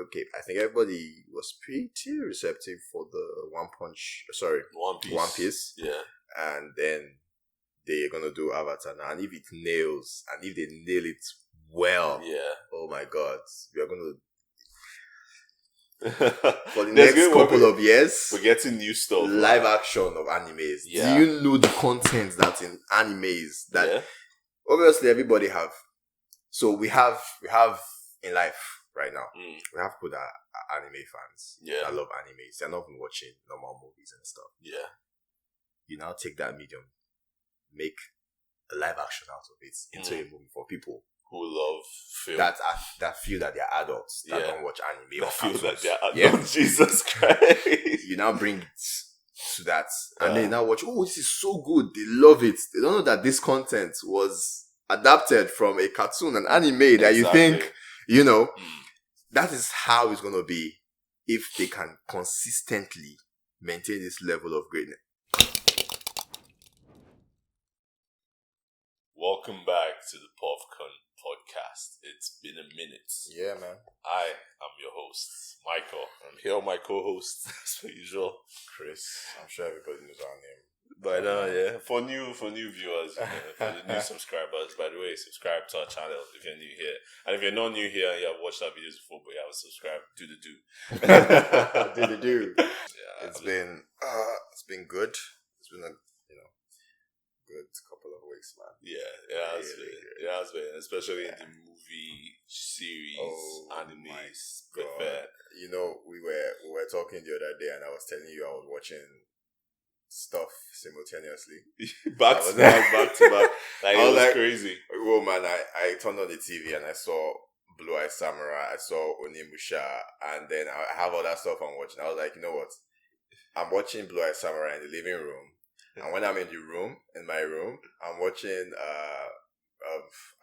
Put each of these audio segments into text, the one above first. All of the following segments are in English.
okay, I think everybody was pretty receptive for the One Piece. Yeah. And then they're gonna do Avatar now. And if it nails, and if they nail it well, oh my God, we are gonna for the next couple of years, we're getting new stuff. Live action of animes. Yeah. Do you know the content that's in animes that obviously everybody have? So we have in life right now. We have people that are anime fans. Yeah. That love animes. They're not even watching normal movies and stuff. Yeah. You now take that medium, make a live action out of it into a movie for people who love film that feel that they're adults that don't watch anime or feel cartoons. that they're adults. Jesus Christ. You now bring it to that, and they now watch. Oh, this is so good. They love it. They don't know that this content was adapted from a cartoon, an anime that you think, that is how it's gonna be if they can consistently maintain this level of greatness. Welcome back to the Povcorn podcast. It's been a minute. Yeah, man. I am your host, Michael. I'm here with my co-host, as per usual, Chris. I'm sure everybody knows our name. But for new viewers, for the new subscribers, by the way, subscribe to our channel if you're new here. And if you're not new here and you have watched our videos before but you haven't subscribed, do the do. Do the do. Yeah, it's been good. It's been a good couple of weeks, man. Yeah, it has been, especially in the movie series, animes. We were talking the other day, and I was telling you I was watching stuff simultaneously. back to back. Like, it was crazy. Oh man, I turned on the TV and I saw Blue Eye Samurai, I saw Onimusha, and then I have all that stuff I'm watching. I was like, you know what? I'm watching Blue Eye Samurai in the living room. And when I'm in my room, I'm watching,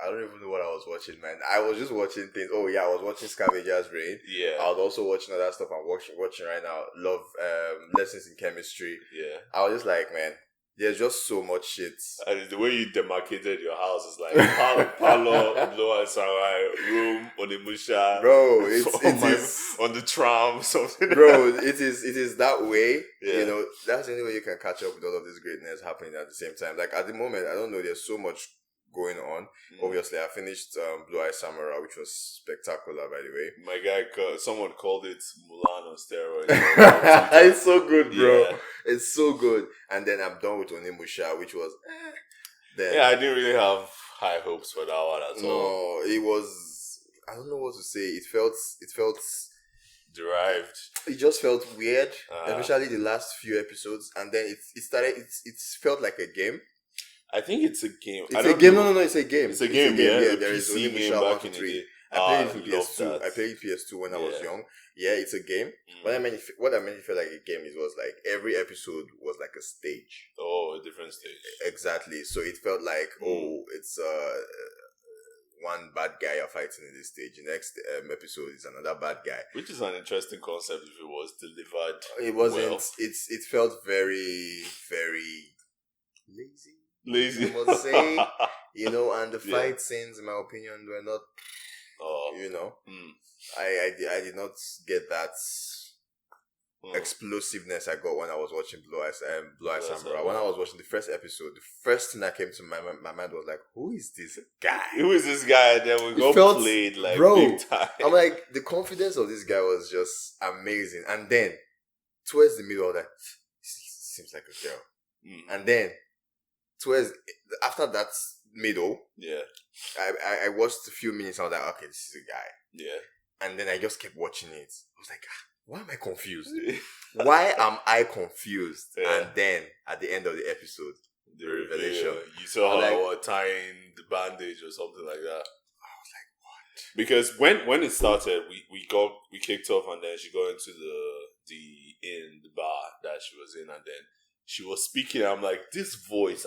I don't even know what I was watching, man. I was just watching things. Oh yeah, I was watching Scavenger's Reign. Yeah. I was also watching other stuff I'm watching right now. Love, Lessons in Chemistry. Yeah. I was just like, man, there's just so much shit. And the way you demarcated your house is like, Palo, Blue Eye Samurai, room, Onimusha. Bro, it is on the tram, something. Bro, it is that way. Yeah. That's the only way you can catch up with all of this greatness happening at the same time. Like at the moment, I don't know, there's so much going on. Obviously, I finished Blue Eye Samurai, which was spectacular, by the way. My guy, someone called it Mulan on steroids. It's so good, bro. Yeah. It's so good. And then I'm done with Onimusha, which was I didn't really have high hopes for that one at all. No, it was, I don't know what to say. It felt derived. It just felt weird, especially the last few episodes. And then it felt like a game. I think it's a game. It's a game. No, it's a game. It's a game, yeah. There is Onimusha 1 to 3. I played it PS2. I played PS2 when I was young. Yeah, it's a game. What I meant it felt like a game was like every episode was like a stage. Oh, a different stage. Exactly. So it felt like, it's one bad guy you're fighting in this stage. The next episode is another bad guy. Which is an interesting concept if it was delivered. It wasn't. Well. It felt very, very lazy. I must say. And the fight scenes, in my opinion, were not. I did not get that explosiveness I got when I was watching Blue Eye Samurai. When I was watching the first episode, the first thing that came to my mind was like, who is this guy? Who is this guy? And then we got played like big time. I'm like, the confidence of this guy was just amazing. And then towards the middle of that, seems like a girl. And then after that middle, I watched a few minutes. I was like, okay, this is a guy. Yeah. And then I just kept watching it. I was like, why am I confused? Why am I confused? Yeah. And then at the end of the episode, the revelation. You saw how I was tying the bandage or something like that. I was like, what? Because when it started, we kicked off, and then she got into the bar that she was in, and then she was speaking. I'm like,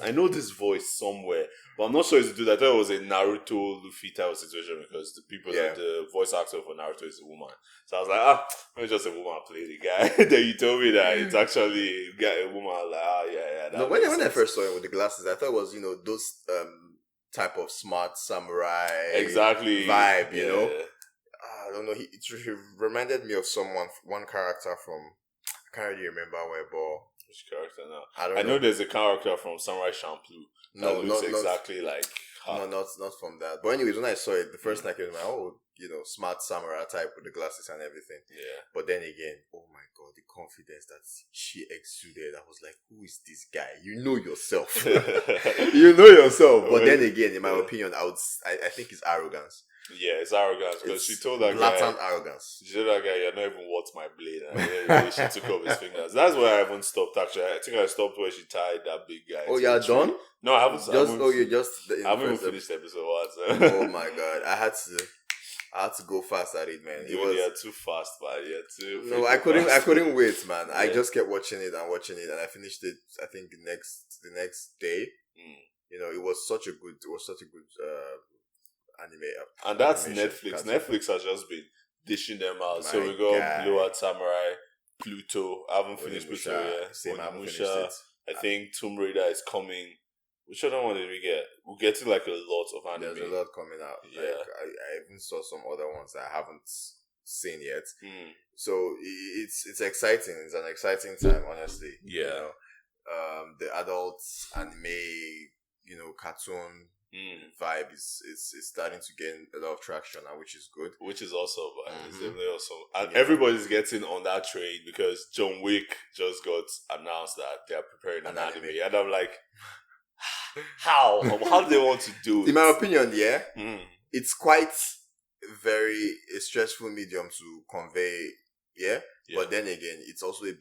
I know this voice somewhere, but I'm not sure it's a dude. I thought it was a Naruto Luffy type of situation because the voice actor for Naruto is a woman. So I was like, maybe just a woman play the guy. Then you told me that it's actually a woman. I was like, No, when I first saw him with the glasses, I thought it was, those type of smart samurai exactly vibe, I don't know. He reminded me of one character from. I can't really remember where, but Which character now? I don't I know. know there's a character from Samurai Champloo that looks exactly like her. No, not from that. But anyways, when I saw it, the first thing I came to my smart samurai type with the glasses and everything. Yeah. But then again, oh my god, the confidence that she exuded. I was like, who is this guy? You know yourself. You know yourself. But then again, in my opinion, I think it's arrogance. Yeah, it's arrogance because she told that blatant guy, arrogance. She told that guy, "You're not even worth my blade." And she took off his fingers. That's where I haven't stopped. Actually, I think I stopped where she tied that big guy. Oh, you're done? No, I haven't. I haven't even finished the episode once. Oh my god, I had to go fast at it, man. You're too fast, man. You're too. No, I couldn't wait, man. Yeah. I just kept watching it, and I finished it. I think the next day. It was such a good anime. And that's Netflix. Netflix has just been dishing them out. So we got Blue Art Samurai, Pluto. I haven't finished Pluto yet. Same, I haven't finished it. I think Tomb Raider is coming. Which other one did we get? We're getting like a lot of anime. There's a lot coming out. Yeah. Like, I even saw some other ones that I haven't seen yet. So it's exciting. It's an exciting time, honestly. Yeah. The adult anime, cartoon vibe is starting to gain a lot of traction now, which is good. Which is awesome. It's definitely awesome. And everybody's getting on that train because John Wick just got announced that they're preparing an anime. And I'm like, how do they want to do it? In my opinion, it's quite a stressful medium to convey. Yeah. But then again, it's also I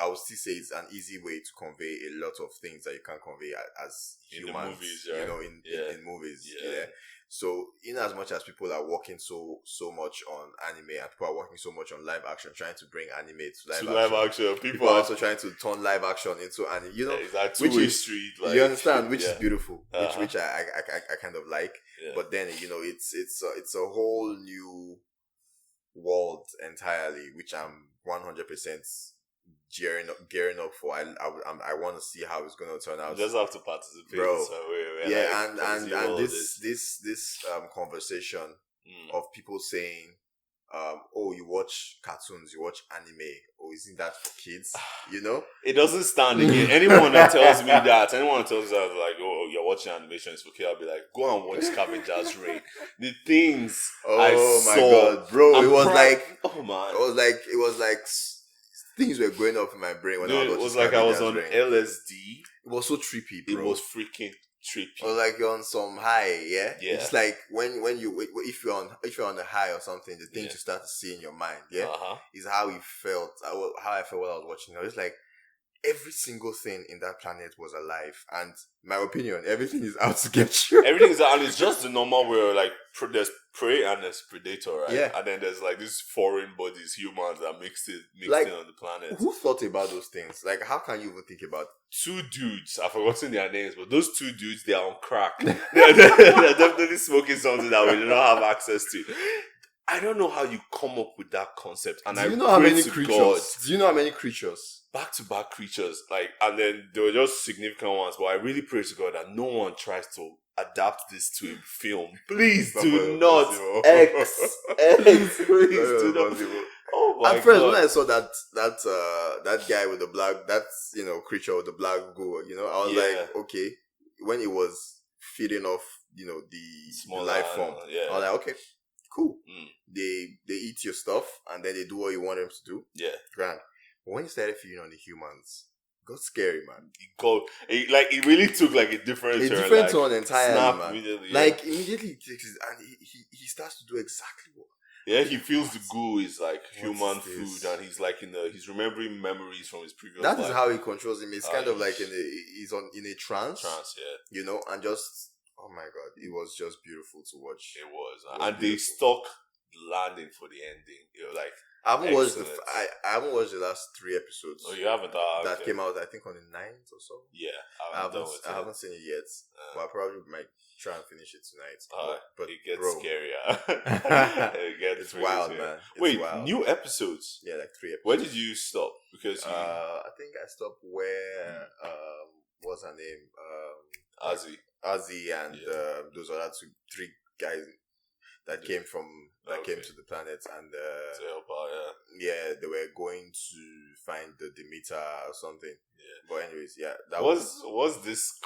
would still say it's an easy way to convey a lot of things that you can convey as humans, in the movies, right? in movies. Yeah. So in as much as people are working so much on anime and people are working so much on live action, trying to bring anime to live action, people are also trying to turn live action into anime. It's that two-way street. Like, you understand, which is beautiful, uh-huh. which I kind of like. Yeah. But then it's a whole new world entirely, which I'm 100% gearing up for. I want to see how it's going to turn out. You just have to participate, bro. And this conversation of people saying, "Oh, you watch cartoons, you watch anime. Oh, isn't that for kids?" It doesn't stand again. Anyone that tells me that, like, "Oh, you're watching animation is for kids," I'll be like, "Go and watch Scavenger's Reign." The things I saw, god, bro! It was like things were going up in my brain when I was watching. It was like I was on LSD. It was so trippy, bro. It was freaking trippy. It was like you're on some high, yeah. It's like when you if you're on a high or something, the things you start to see in your mind, is how it felt. How I felt while I was watching it. It's like every single thing in that planet was alive, and in my opinion, everything is out to get you. Everything is out, and it's just the normal way. Like there's prey and there's predator, right? Yeah. And then there's like these foreign bodies, humans that mixed in on the planet. Who thought about those things? Like, how can you even think about two dudes? I've forgotten their names, but those two dudes, they are on crack. they're definitely smoking something that we do not have access to. I don't know how you come up with that concept. And do you know how many creatures? Back-to-back creatures, like, and then there were just significant ones. But I really pray to God that no one tries to adapt this to a film. Please do not. X. Please do not. Oh my god! At first, when I saw that guy with the black, creature with the black goo, I was like, okay. When it was feeding off, the life form, I was like, okay, cool. They eat your stuff and then they do what you want them to do. Yeah, grand. But when you started feeding on the humans, it got scary, man. It really took like a different turn entirely, man. Immediately, immediately it takes it, and he starts to do exactly what. Yeah, he feels the goo is like human food, and he's like he's remembering memories from his previous life. That is how he controls him. It's kind of like he's in a trance. And just, oh my god, it was just beautiful to watch. It was and they stuck the landing for the ending. I haven't watched the last 3 episodes. Oh, you haven't? That came out, I think, on the 9th or so. Yeah, I haven't seen it yet, but I probably might try and finish it tonight. But it gets scarier. It's wild, man. Wait, new episodes? Yeah, like 3 episodes. Where did you stop? Because I think I stopped where what's her name? Ozzy and those other 3 guys. that came to the planet, and to help out. they were going to find the Demeter or something. Yeah. But anyways, that was this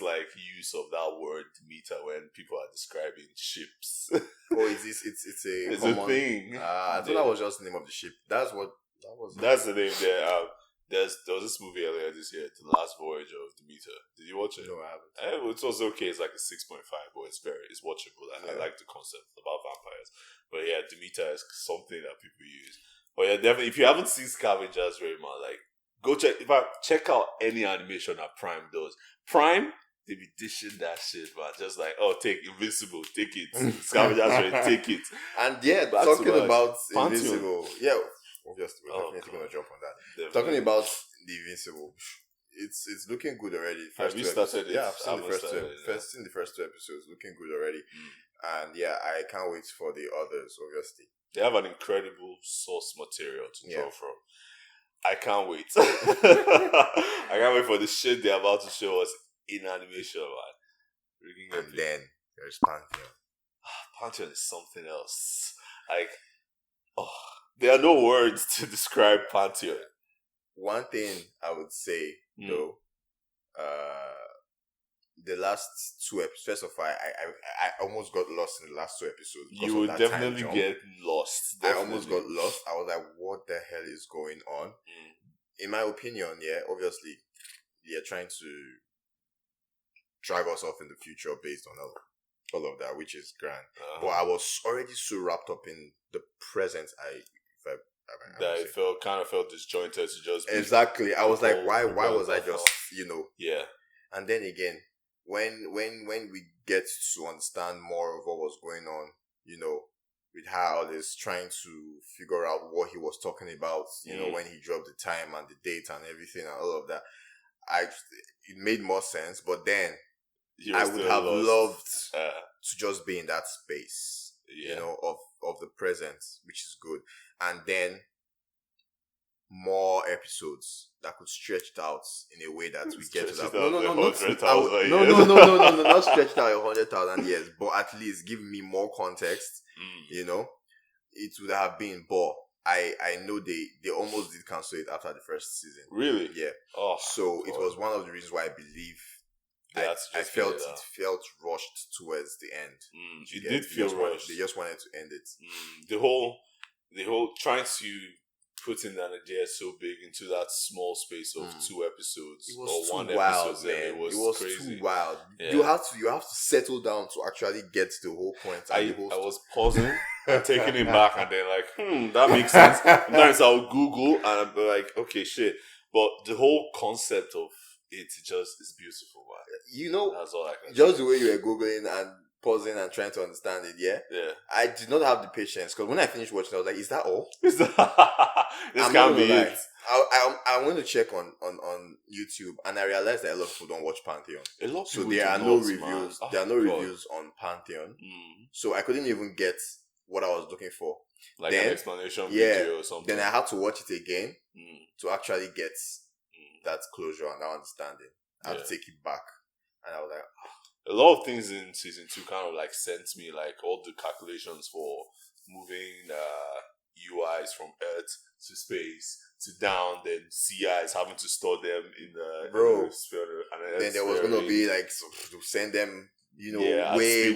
like use of that word Demeter when people are describing ships? Oh, it's a common thing. I thought that was just the name of the ship. That's the name there. There was this movie earlier this year, The Last Voyage of Demeter. Did you watch it? No, I haven't. It was okay. It's like a 6.5, but it's watchable. I like the concept about vampires. But yeah, Demeter is something that people use. But yeah, definitely, if you haven't seen Scavengers very much, like, go check out any animation that Prime does. Prime, they be dishing that shit, man. Just like, take Invincible, take it. Scavengers, take it. And talking about Invincible, obviously, we're definitely going to jump on that. Definitely. Talking about the Invincible, it's looking good already. Have you started it? Yeah, I've seen the first two episodes. Looking good already. And I can't wait for the others, obviously. They have an incredible source material to draw from. I can't wait. I can't wait for the shit they're about to show us in animation, man. And then there's Pantheon. Pantheon is something else. Like, there are no words to describe Pantheon. One thing I would say, though, the last two episodes, first of all, I almost got lost in the last two episodes. You would definitely get lost. Definitely. I almost got lost. I was like, what the hell is going on? In my opinion, obviously, they're trying to drag us off in the future based on all of that, which is grand. But I was already so wrapped up in the present, that it kind of felt disjointed to just exactly. I was like, why was I just Yeah. And then again, when we get to understand more of what was going on, with how this trying to figure out what he was talking about, when he dropped the time and the date and everything and all of that, it made more sense. But then I would have loved to just be in that space, of the present, which is good. And then more episodes that could stretch it out in a way that we get to that. No, not stretch it out 100,000 years, but at least give me more context. It would have been, but I know they almost did cancel it after the first season. Really? Yeah. So it was one of the reasons why I believe I felt it felt rushed towards the end. It did feel rushed. They just wanted to end it. The whole trying to put in an idea so big into that small space of 2 episodes or 1 episode. It was crazy. Too wild. Yeah. You have to settle down to actually get the whole point. I was pausing and taking it back and then like, that makes sense. Sometimes I'll Google and I'll be like, okay, shit. But the whole concept of it just is beautiful, man. That's all I can just say. The way you were Googling and pausing and trying to understand it, yeah. I did not have the patience because when I finished watching, I was like, "Is that all? This can't be it." I went to check on YouTube and I realized that a lot of people don't watch Pantheon. So there are no reviews. There are no reviews on Pantheon. So I couldn't even get what I was looking for, like an explanation video or something. Then I had to watch it again to actually get that closure and that understanding. I had to take it back, and I was like. A lot of things in season 2 kind of like sent me like all the calculations for moving UIs from Earth to space to down, then CIs having to store them in the sphere. And then there was going to be like to send them, way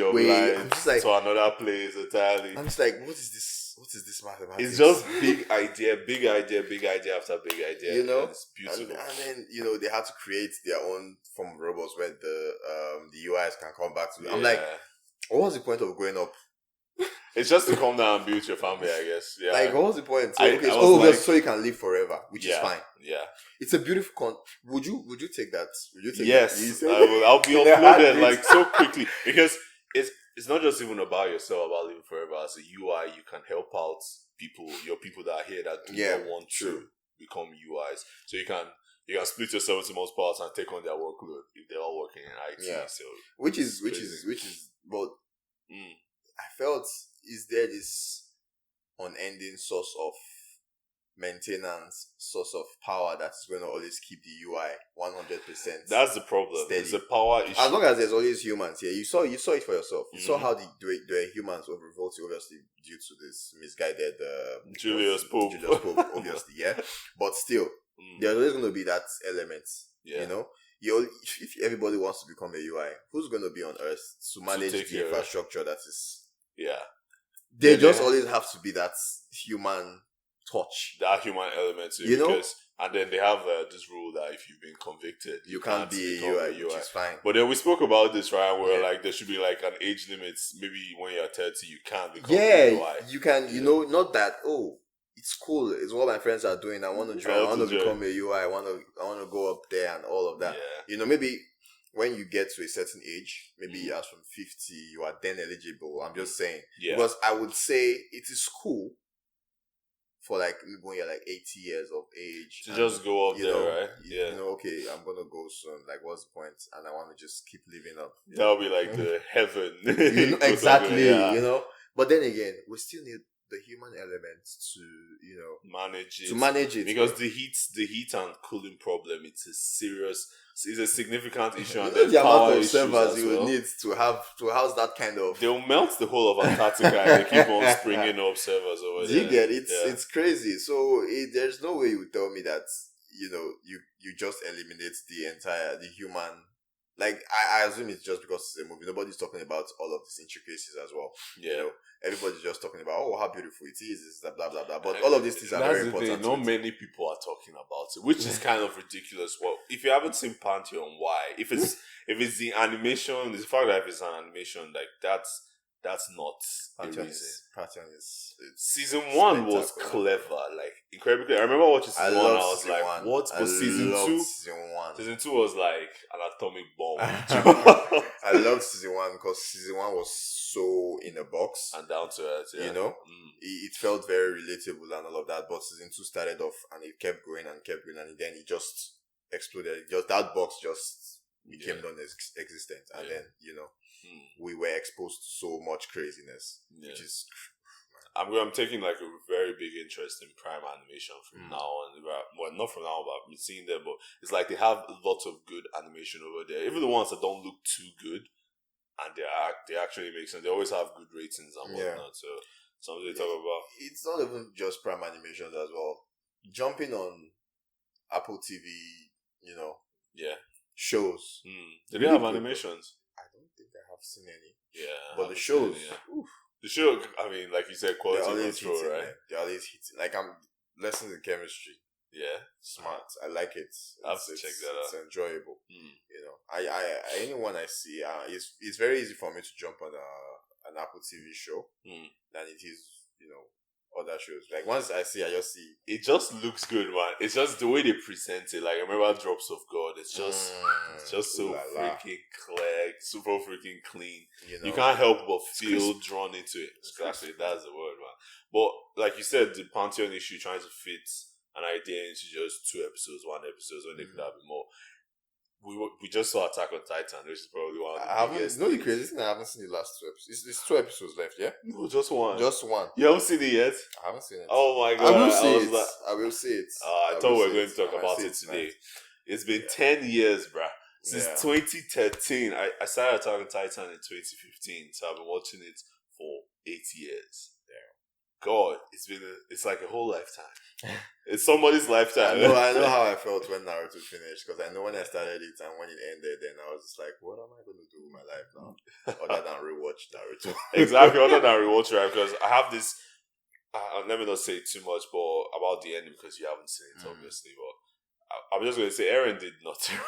I'm just like to another place entirely. I'm just like, what is this mathematics? It's just big idea after big idea. It's beautiful. And then they had to create their own form of robots where the UIs can come back to. I'm like, what was the point of growing up? It's just to come down and be with your family, I guess. Yeah. Like, what was the point? So you can live forever, which is fine. Yeah. It's a beautiful Would you take that? Yes, I will. I'll be uploaded like so quickly because it's not just even about yourself, about living forever. As a UI, you can help out your people that are here that do not want to become UIs. So you can split yourself into most parts and take on their workload if they're all working in IT. Yeah. So which is but I felt, is there this unending source of maintenance source of power that's going to always keep the UI 100%. That's the problem. Steady. It's a power issue. As long as there's always humans here, you saw it for yourself. You saw Mhm. how the humans were revolting, obviously due to this misguided Julius Pope. obviously, yeah. But still, Mm. there's always going to be that element. Yeah. You know, if everybody wants to become a UI, who's going to be on Earth to manage take the care of it. infrastructure that is? Yeah. There Yeah, just yeah. always have to be that human touch. That human element to it, You know? because, and then they have this rule that if you've been convicted, You can't be become a UI, which is fine. But then we spoke about this, right? Where Yeah. like there should be like an age limit. Maybe when you're 30, you can't become Yeah, a UI. you can. You know, not that. Oh, it's cool. It's what my friends are doing. I want to join. I want to become a UI. I want to go up there and all of that. Yeah. You know, maybe when you get to a certain age, maybe as from 50, you are then eligible. I'm just saying. Yeah. Because I would say it is cool for like when you're like 80 years of age To just go up you there, know, right? Yeah. You know, okay, I'm gonna go soon. Like, what's the point? And I want to just keep living up. That'll be like the heaven. You know, exactly. Yeah. You know, but then again, we still need the human element to manage it because the heat and cooling problem, it's a significant issue, and You know then the power amount of issues servers as you well. will need to house that kind of. They'll melt the whole of Antarctica and they keep on springing up servers over Do there. you get it? Yeah. It's crazy. So there's no way you would tell me that you just eliminate the human. Like I assume it's just because it's a movie. Nobody's talking about all of these intricacies as well. Yeah. You know, everybody's just talking about how beautiful it is, blah blah blah. But all of these things are very important. Not many people are talking about it, which is kind of ridiculous. Well, if you haven't seen Pantheon, why? If it's the animation, the fact that if it's an animation, like that's not Pantheon a reason. is Season 1 was clever, like incredibly. I remember watching season 1. I was like, one. "What?" But season 2, season 2 was like an atomic bomb. I loved season 1 because season 1 was so in a box and down to earth. Yeah. You know, it felt very relatable and all of that. But season 2 started off and it kept going, and then it just exploded. Just that box just became non-existent, and then we were exposed to so much craziness, which is. I'm taking like a very big interest in Prime animation from now on. Well, not from now on, but I've been seeing them. But it's like they have lots of good animation over there. Even the ones that don't look too good, and they actually make sense. They always have good ratings and whatnot. So something to talk about. It's not even just Prime animations as well. Jumping on Apple TV, shows. Do they have animations? I don't think I have seen any. Yeah, but the shows. The show, I mean, like you said, quality control, right? They're always hitting. Like, I'm lessons in chemistry. Yeah, smart. I like it. I have to check that out. It's enjoyable. Anyone I see, it's very easy for me to jump on an Apple TV show than it is, other shows. Like once I just see it just looks good, man. It's just the way they present it. Like I remember Drops of God. It's just so freaking clear, super freaking clean. You can't help but feel drawn into it. Exactly, that's the word, man. But like you said, the Pantheon issue, trying to fit an idea into just 2 episodes, 1 episode, when they could have been more. We just saw Attack on Titan, which is probably one of the biggest. The crazy thing, I haven't seen the last 2 episodes. It's 2 episodes left, yeah? No, just one. Just one. You haven't seen it yet? I haven't seen it. Oh my god! I will see it. I thought we were going to talk about it today. It's been 10 years, bruh. Since 2013. I started Attack on Titan in 2015, so I've been watching it for 8 years. God, it's like a whole lifetime. It's somebody's lifetime. I know how I felt when Naruto finished, because I know when I started it and when it ended, then I was just like, what am I going to do with my life now? Other than rewatch Naruto. Exactly, other than rewatch Naruto, because I have this, let me not say too much about the ending, because you haven't seen it, obviously, but I'm just going to say Eren did nothing.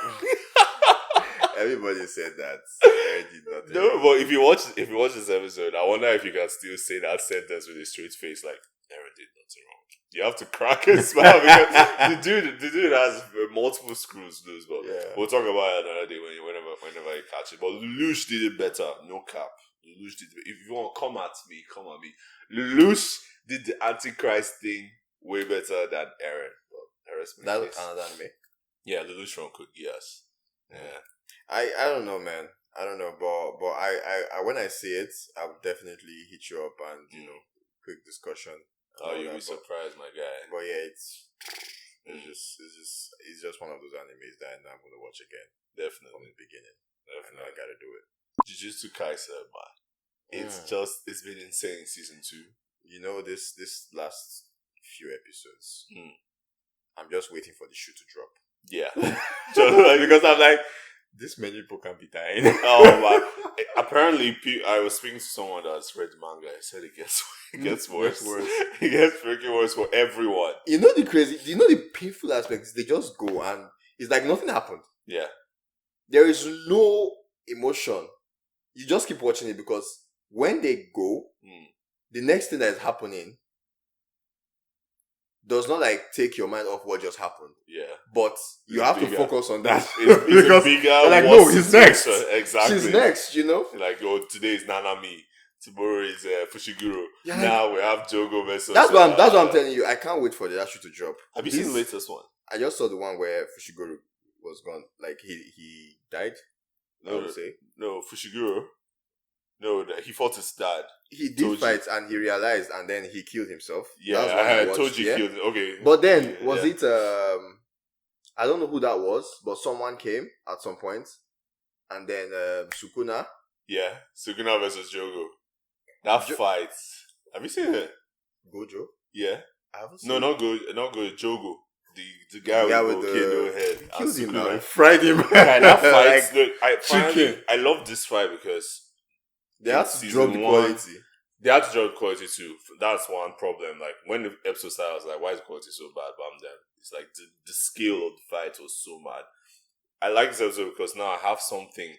Everybody said that. Eren did nothing. No, but if you watch this episode, I wonder if you can still say that sentence with a straight face, like Eren did nothing wrong. You have to crack a smile because the dude has multiple screws loose. But we'll talk about it another day whenever you catch it. But Lelouch did it better. No cap. Lelouch did it. If you want to come at me. Lelouch did the Antichrist thing way better than Eren. That was another anime. Yeah, Lelouch from Code Geass. Yeah. I don't know, man. I don't know, but I when I see it, I'll definitely hit you up and quick discussion. Oh, you'll be surprised, my guy. But yeah, it's just one of those animes that I'm gonna watch again. Definitely. From the beginning. Definitely. I gotta do it. Jujutsu Kaisen, man. It's been insane season 2. You know, this last few episodes, I'm just waiting for the shoe to drop. Yeah. Because I'm like, this many people can be dying. Oh my! Apparently, I was speaking to someone that's read manga. I said it gets worse. It gets freaking worse for everyone. You know the painful aspect is they just go and it's like nothing happened. Yeah. There is no emotion. You just keep watching it because when they go, the next thing that is happening does not like take your mind off what just happened. Yeah. But you have to focus on that. It's because bigger. Like, no, he's next. Exactly. She's next, you know? Like, oh, today is Nanami. Tomorrow is Fushiguro. Yeah, now we have Jogo versus... That's what I'm telling you. I can't wait for the shoe to drop. Have you seen the latest one? I just saw the one where Fushiguro was gone. Like, he died? No, Fushiguro. No, he fought his dad. He did fight and he realized and then he killed himself. Yeah, I told you killed him. Okay. But then, it... I don't know who that was, but someone came at some point. And then Sukuna. Yeah, Sukuna versus Jogo. That fight. Have you seen it? Gojo? Yeah. I haven't seen it. Not Gojo, Jogo. The guy with the volcano head. He killed him now. Fried him. Yeah, that fight. I love this fight because they had to drop the quality. They had to drop the quality too. That's one problem. Like when the episode started, I was like, why is the quality so bad? But I'm there. It's like the scale of the fight was so mad. I like this episode because now I have something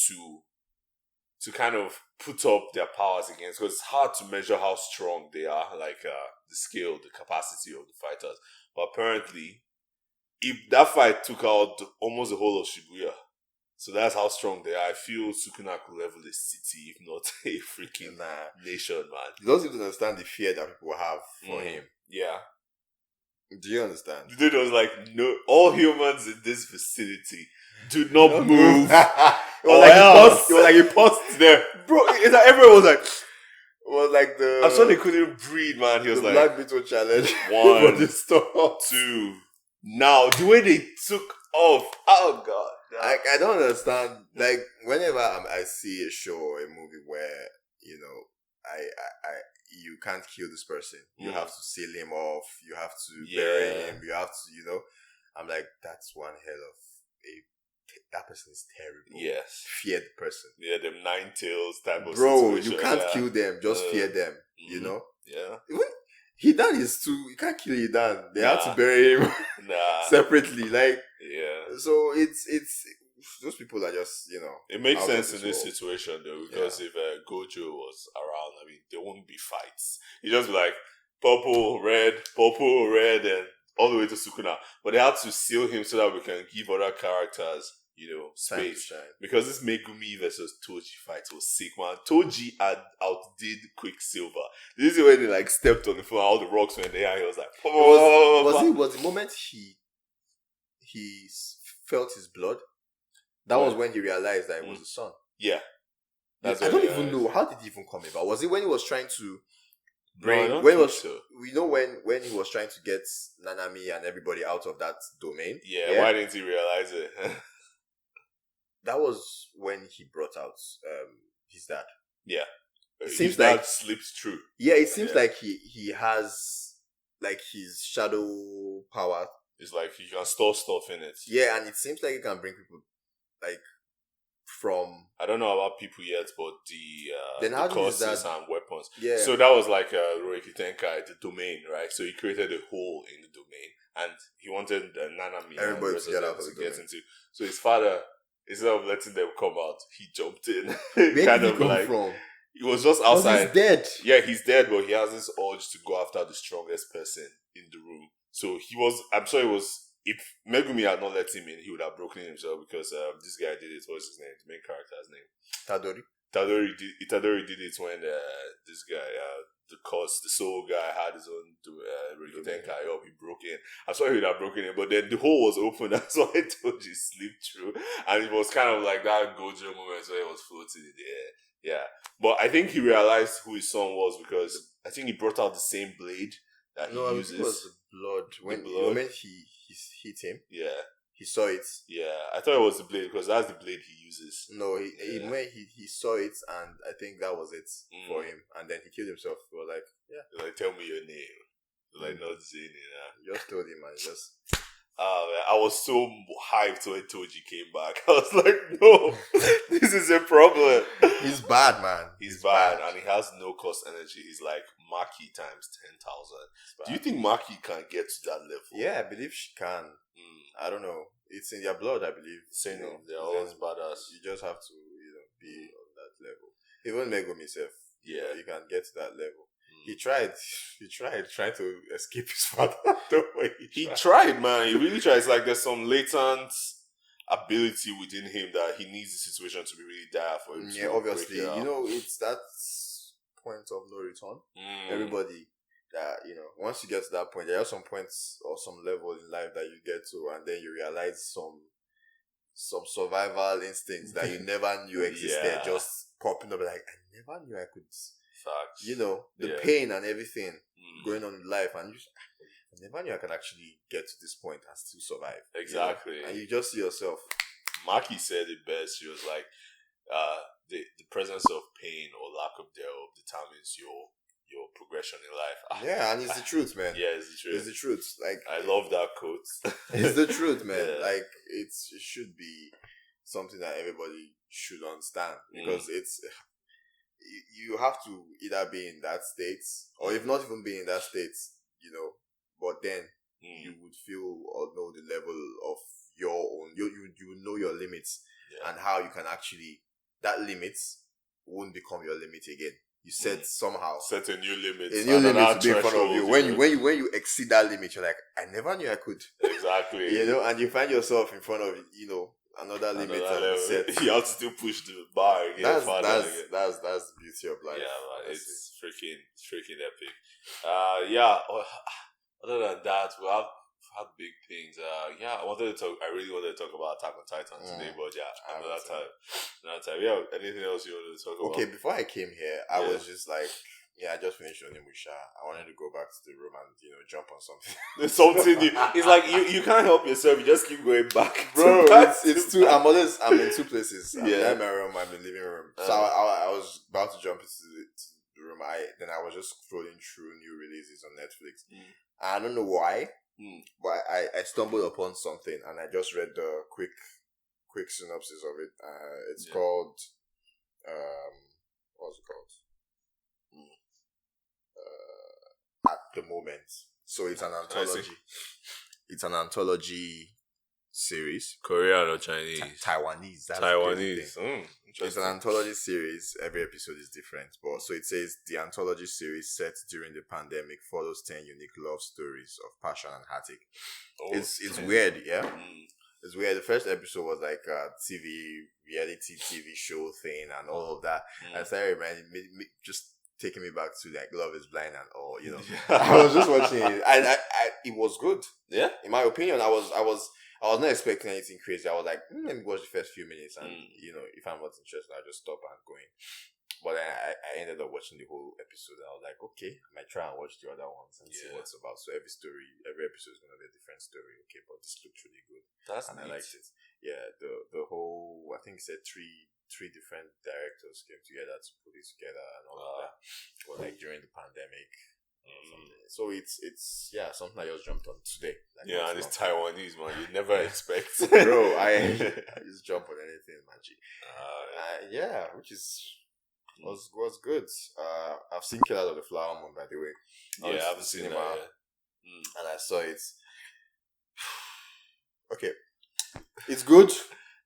to kind of put up their powers against, because it's hard to measure how strong they are, like the scale, the capacity of the fighters. But apparently, if that fight took out almost the whole of Shibuya, so that's how strong they are. I feel Sukuna could level a city, if not a freaking nation, man. You don't seem to understand the fear that people have for him. Yeah. Do you understand? The dude was like, no, all humans in this vicinity do not move. It was like he paused there. Bro, it's like everyone was like the... I'm sure they couldn't breathe, man. He was like... Black Beetle challenge. 1, 2. Now, the way they took off. Oh, God. I don't understand. Like, whenever I see a show or a movie where, you know, you can't kill this person. You have to seal him off. You have to bury him. You have to, you know. I'm like, that's one hell of that person is terrible. Yes. Fear the person. Yeah, them 9 tails type of Bro, situation. you can't kill them. Just fear them. You know? Yeah. Even Hidan is too... You can't kill Hidan. They have to bury him separately. Like... Yeah. So it's... Those people are just, you know... It makes sense in this situation, though, because if Gojo was around, I mean, there wouldn't be fights. You just be like, purple, red, and all the way to Sukuna. But they had to seal him so that we can give other characters, you know, space. Because this Megumi versus Toji fight was sick, man. Toji outdid Quicksilver. This is when they like stepped on the floor, all the rocks went there, and he was like, was the moment he felt his blood? That was when he realized that it was the sun. Yeah. I don't even know. How did he even come about? Was it when he was trying to bring... No, we know when he was trying to get Nanami and everybody out of that domain? Yeah, why didn't he realize it? That was when he brought out his dad. Yeah. It seems his like dad slips through. Yeah, it seems like he has like his shadow power. It's like he can store stuff in it. Yeah, and it seems like he can bring people like from... I don't know about people yet, but the courses and weapons. Yeah. So that was like Roiki Tenkai, the domain, right? So he created a hole in the domain, and he wanted Nanami everybody to get out of the domain. Into. So his father, instead of letting them come out, he jumped in. Where did he come from? He was just outside. He's dead. Yeah, he's dead, but he has this urge to go after the strongest person in the room. So I'm sure it was... If Megumi had not let him in, he would have broken himself, because this guy did it. What's his name? The main character's name? Itadori did it when this guy, the soul guy, had his own Tenkai up. He broke in. I'm sorry he would have broken in, but then the hole was open. That's why I told you slipped through. And it was kind of like that Gojo moment where he was floating in the air. Yeah. But I think he realized who his son was, because I think he brought out the same blade that No, he I uses. think it was the blood. When he hit him, Yeah. he saw it. Yeah, I thought it was the blade because that's the blade he uses. No, he saw it, and I think that was it for him. And then he killed himself. He was like, yeah. Like, tell me your name. Like, not saying it. Just told him, and just. Man, I was so hyped when Toji came back. I was like, no, this is a problem. He's bad, man. He's bad, and he has no cost energy. He's like Maki times 10,000. Do you think Maki can get to that level? Yeah, I believe she can. I don't know. It's in their blood, I believe. Same, they're always badass. You just have to, be on that level. Even Megumi himself, you can get to that level. He tried trying to escape his father. He tried, man. He really tried. It's like there's some latent ability within him that he needs the situation to be really dire for him. Yeah, obviously. It's that point of no return. Everybody that, once you get to that point, there are some points or some level in life that you get to, and then you realize some survival instincts that you never knew existed just popping up. Like, I never knew I could. Facts. The pain and everything going on in life, and I never knew I could actually get to this point and still survive. Exactly. And you just see yourself. Maki said it best. She was like, the presence of pain or lack of thereof determines your progression in life. Yeah, and it's the truth, man. Yeah, it's the truth. It's the truth. Like, I love that quote. It's the truth, man. Yeah. Like, it should be something that everybody should understand, because you have to either be in that state, or if not even be in that state, but then you would feel or know the level of your own, you know your limits, and how you can actually, that limits won't become your limit again. You set a new limit. A new limit to be in front of you. When you exceed that limit, you're like, I never knew I could. Exactly. And you find yourself in front of, another limit and set. You have to still push the bar again. That's the beauty of life. Yeah, man, it's freaking epic. Other than that, we have had big things. I really wanted to talk about Attack on Titan today, but another time. Yeah, anything else you wanted to talk about? Okay, before I came here, I was just like, I just finished Onimusha. I wanted to go back to the room and, jump on something. Something new. It's like you can't help yourself. You just keep going back. Bro, it's too... I'm in two places. I'm in my room, I'm in the living room. So I was about to jump into the room. Then I was just scrolling through new releases on Netflix. I don't know why, but I stumbled upon something, and I just read the quick synopsis of it. It's called... what's it called? At the moment. So it's an anthology. It's an anthology series. Korean or Chinese? Taiwanese. That's Taiwanese. It's an anthology series. Every episode is different. But so it says the anthology series set during the pandemic follows 10 unique love stories of passion and heartache. It's weird, yeah? It's weird. The first episode was like a reality TV show thing and all of that. And so it just taking me back to like Love is Blind and all, I was just watching it, and it was good. Yeah, in my opinion, I was not expecting anything crazy. I was like, let me watch the first few minutes, and if I'm not interested, I'll just stop and go in. But then I ended up watching the whole episode. I was like, okay, I might try and watch the other ones and see what's about. So every episode is gonna be a different story. Okay, but this looked really good. That's and neat. I liked it. Yeah, the whole, I think it said three different directors came together to put it together and all of that. But like during the pandemic or something. So it's something I just jumped on today. Like, and it's Taiwanese, man. You never expect. Bro, I just jump on anything, magic. Which was good. I've seen Killers of the Flower Moon, by the way. I haven't seen that yet. And I saw it. Okay. It's good.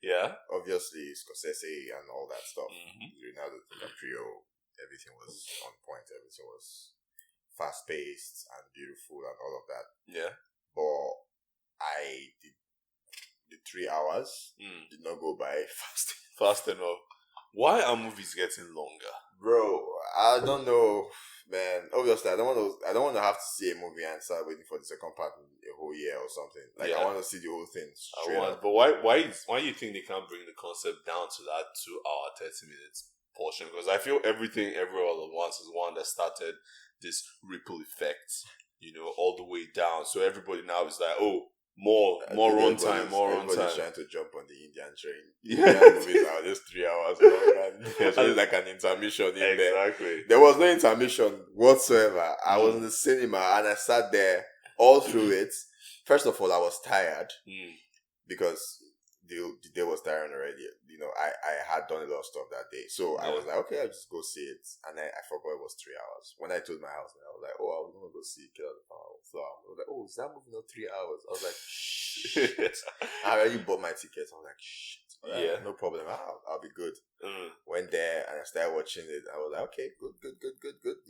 Yeah. Obviously, Scorsese and all that stuff. Leonardo DiCaprio, everything was on point. Everything was fast-paced and beautiful and all of that. Yeah. But the 3 hours did not go by fast enough. Why are movies getting longer? Bro, I don't know, man. Obviously, I don't want to have to see a movie and start waiting for the second part in a whole year or something. Like, I want to see the whole thing straight up. But why do you think they can't bring the concept down to that 2 hour 30 minutes portion? Because I feel everything everywhere all at once is one that started this ripple effect, all the way down. So everybody now is like, oh, more runtime. Everybody's trying to jump on the Indian train. Yeah. Indian movies are just 3 hours long, and there's always like an intermission in there. Exactly. There was no intermission whatsoever. I was in the cinema and I sat there all through it. First of all, I was tired because the day was tiring already. I had done a lot of stuff that day. So I was like, okay, I'll just go see it. And I forgot it was 3 hours. When I told my housemate, I was like, oh, I was going to go see Killer of the Flower. I was like, oh, is that movie not 3 hours? I was like, shit. I already bought my tickets. I was like, shit. Right, no problem. I'll be good. Went there and I started watching it. I was like, okay, good.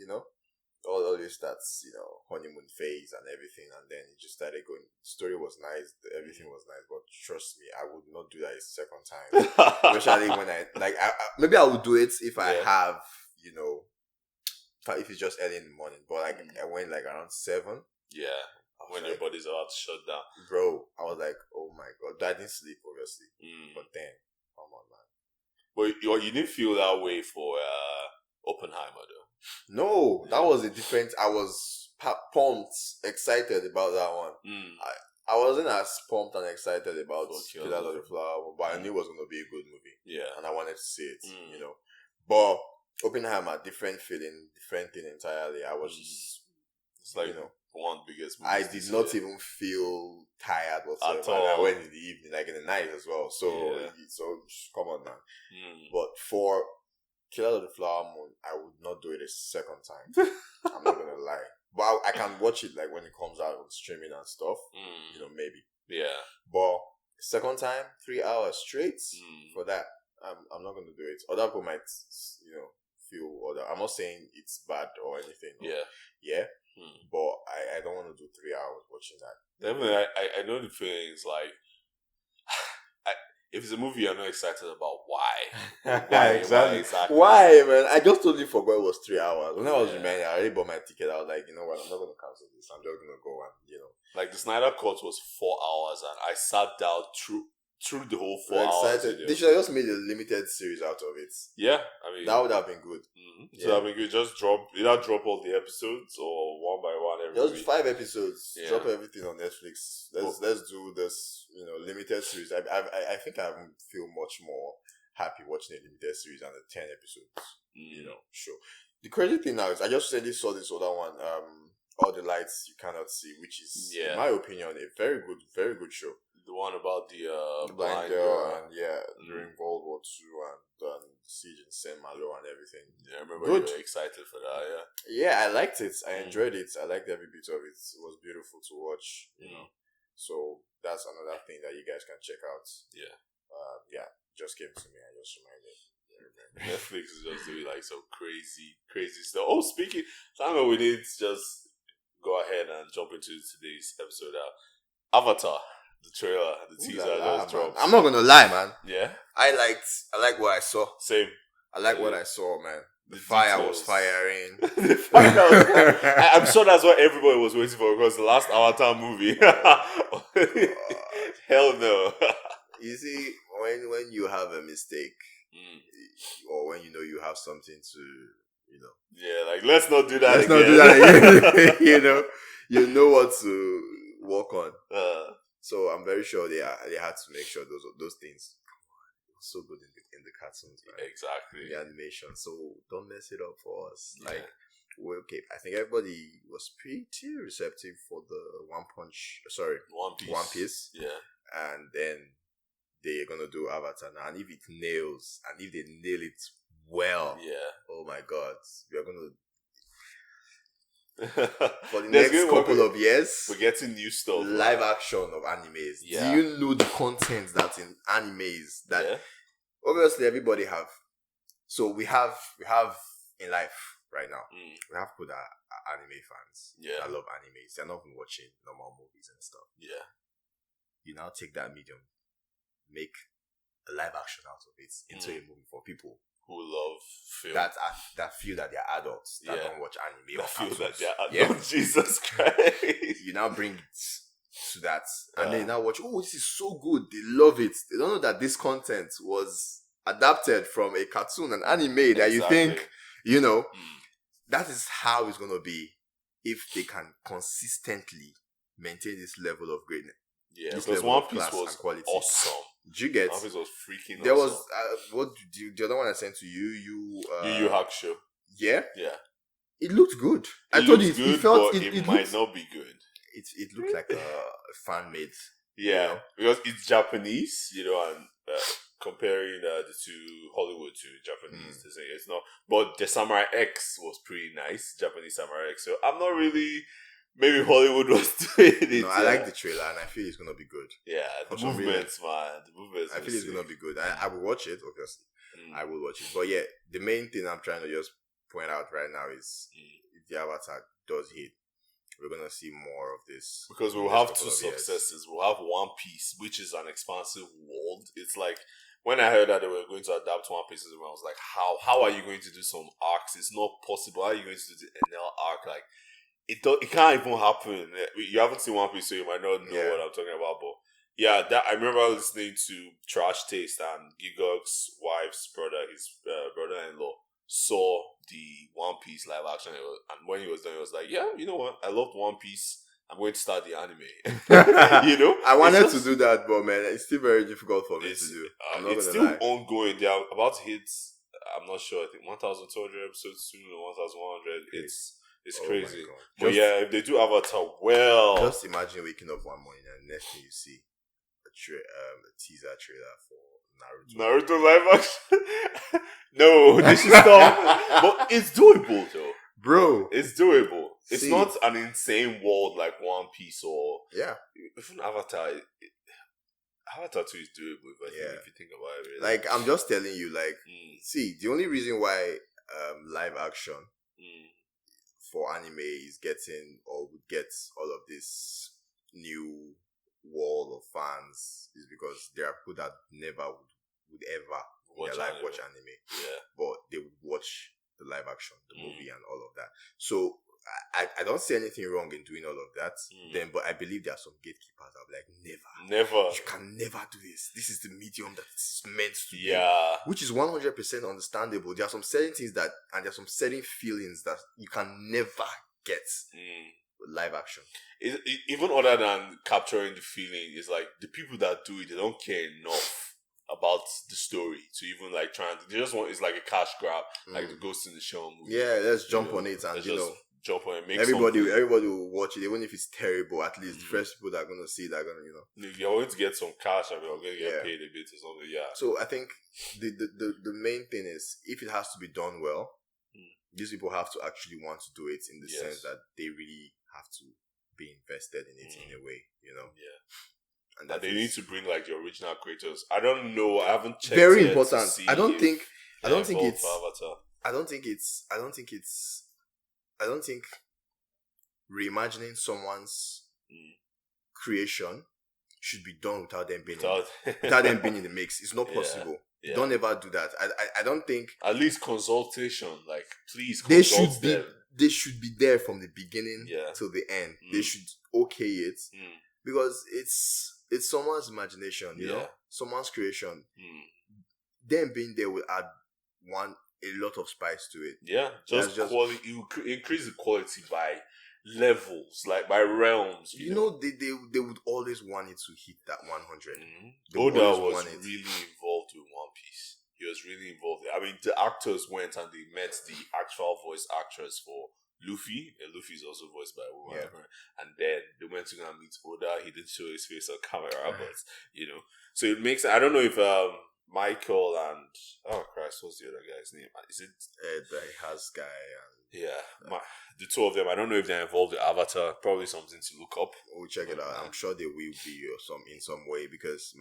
All this that's honeymoon phase and everything, and then it just started going. The story was nice, everything was nice, but trust me, I would not do that a second time. Especially when maybe I would do it if I have if it's just early in the morning. But I went around 7. Yeah, when your body's about to shut down, bro. I was like, oh my god, I didn't sleep obviously, but then come on, man. But you didn't feel that way for Oppenheimer though. No, that was a different. I was pumped, excited about that one. I wasn't as pumped and excited about Killer of the Flower, but I knew it was going to be a good movie. Yeah, and I wanted to see it. But Oppenheimer, different feeling, different thing entirely. I was just, it's like one biggest movie. I did not even feel tired whatsoever. At all. And I went in the evening, in the night as well. So come on, man. But for Killer of the Flower Moon, I would not do it a second time. I'm not gonna lie, but I can watch it when it comes out on streaming and stuff. Maybe. Yeah. But second time, 3 hours straight for that. I'm not gonna do it. Other people might, feel other. I'm not saying it's bad or anything. Yeah. But I don't want to do 3 hours watching that. Definitely, I know the feelings if it's a movie you're not excited about, why? Exactly. Why, man? I just totally forgot it was 3 hours. When I was remaining, I already bought my ticket. I was like, you know what? I'm not going to cancel this. I'm just going to go and, the Snyder Cut was 4 hours and I sat down through the whole 4 hours. Excited. They should have just made a limited series out of it. Yeah, that would have been good. So that would have been good. Just drop all the episodes or one by one every week. 5 episodes. Yeah. Drop everything on Netflix. Let's do this, limited series. I think I would feel much more happy watching a limited series than a 10 episodes. Show. The crazy thing now is I just recently saw this other one, All the Lights You Cannot See, which is, in my opinion, a very good show. The one about the blind girl and during World War II and siege in Saint Malo and everything. Yeah, I remember you were excited for that. Yeah, I liked it. I enjoyed it. I liked every bit of it. It was beautiful to watch. So that's another thing that you guys can check out. Just came to me. I just reminded. Netflix is just doing some crazy stuff. Oh, speaking, I know we need to just go ahead and jump into today's episode. Avatar. The trailer, the teaser just dropped. I'm not gonna lie, man. Yeah? I like what I saw. Same. I like what I saw, man. The fire was firing. The fire was firing. I'm sure that's what everybody was waiting for because the last Avatar movie. Hell no. You see, when you have a mistake or when you have something to, Yeah, let's not do that again. Not do that again. You know what to work on. So I'm very sure they had to make sure those things were so good in the cartoons, man. Exactly. The animation. So don't mess it up for us. Okay. I think everybody was pretty receptive for the One Piece. Yeah. And then they're gonna do Avatar now. And if it nails, and if they nail it well, oh my God, we are gonna. For the next couple of years, we're getting new stuff. Live action of animes. Yeah. Do you know the content that's in animes? That obviously everybody have. So we have in life right now. We have people that are anime fans. Yeah, that love animes. They're not even watching normal movies and stuff. Yeah, you now take that medium, make a live action out of it into a movie for people who love film that feel that they're adults that don't watch anime or feel that they're adults. Jesus Christ! You now bring it to that, and they now watch. Oh, this is so good! They love it. They don't know that this content was adapted from a cartoon, an anime that you think that is how it's gonna be if they can consistently maintain this level of greatness. Yeah, This because level One of Piece class was and quality. awesome. Did you get? One Piece was freaking There awesome. was the other one I sent to you. Yu Yu Hakusho. Yeah, Yeah. it looked good. It looks good, but it might not be good. It looked like a fan made. Yeah, because it's Japanese, and comparing the two Hollywood to Japanese, it's not. But the Samurai X was pretty nice, Japanese Samurai X. So I'm not really. Maybe Hollywood was doing it. No, I like the trailer and I feel it's gonna be good. Yeah, the movements, man. The movements. I feel it's gonna be good. I will watch it, obviously. I will watch it. But yeah, the main thing I'm trying to just point out right now is if the Avatar does hit, we're gonna see more of this. Because we'll have two successes. We'll have One Piece, which is an expansive world. It's like when I heard that they were going to adapt One Piece, I was like, how are you going to do some arcs? It's not possible. How are you going to do the NL arc? Like it can't even happen. You haven't seen One Piece, so you might not know what I'm talking about. But yeah, that I remember listening to Trash Taste and Gigog's wife's brother, his brother-in-law, saw the One Piece live action, and when he was done, he was like, "Yeah, you know what? I loved One Piece. I'm going to start the anime." I wanted to do that, but man, it's still very difficult for me to do. It's still ongoing. They are about to hit. I'm not sure. I think 1,200 episodes soon, or 1,100. It's crazy. But yeah, if they do Avatar well, just imagine waking up one morning and next thing you see a teaser trailer for Naruto live action. No, they should stop. But it's doable though, bro. It's doable. It's not an insane world like One Piece or even Avatar. Avatar 2 is doable, if you think about it. Really. Like I'm just telling you, see, the only reason why live action for anime is getting or would get all of this new wall of fans is because there are people that never would ever watch anime. Yeah. But they would watch the live action, the movie and all of that. So I don't see anything wrong in doing all of that. But I believe there are some gatekeepers that are like, never. You can never do this. This is the medium that it's meant to be. Which is 100% understandable. There are some certain things and there are some certain feelings that you can never get with live action. Even other than capturing the feeling, is like the people that do it, they don't care enough about the story to even like trying to. They just want, it's like a cash grab, like the Ghost in the Shell movie. Yeah, let's jump on it and jump on it. Everybody will watch it, even if it's terrible. At least the first people that are going to see it are going to, You're going to get some cash and you're going to get paid a bit or something. Yeah. So I think the main thing is if it has to be done well, these people have to actually want to do it in the sense that they really have to be invested in it in a way, Yeah. And that they need to bring like the original creators. I don't know. I haven't checked. Very important. I don't think reimagining someone's creation should be done without them being in the mix. It's not possible. Yeah. Don't ever do that. I don't think. At least consultation. Like, please consult them. They should be there from the beginning till the end. They should okay it because it's someone's imagination, you know, someone's creation. Them being there will add a lot of spice to it. Yeah, just quality. You increase the quality by levels, like by realms. You know, they would always want it to hit that 100. Oda was really involved with One Piece. He was really involved. I mean, the actors went and they met the actual voice actress for Luffy. And Luffy is also voiced by a woman. And then they went to go and meet Oda. He didn't show his face on camera, but so it makes. I don't know if Michael and what's the other guy's name? Is it the Has guy? And the two of them. I don't know if they're involved with Avatar. Probably something to look up. We'll check it out. I'm sure they will be in some way because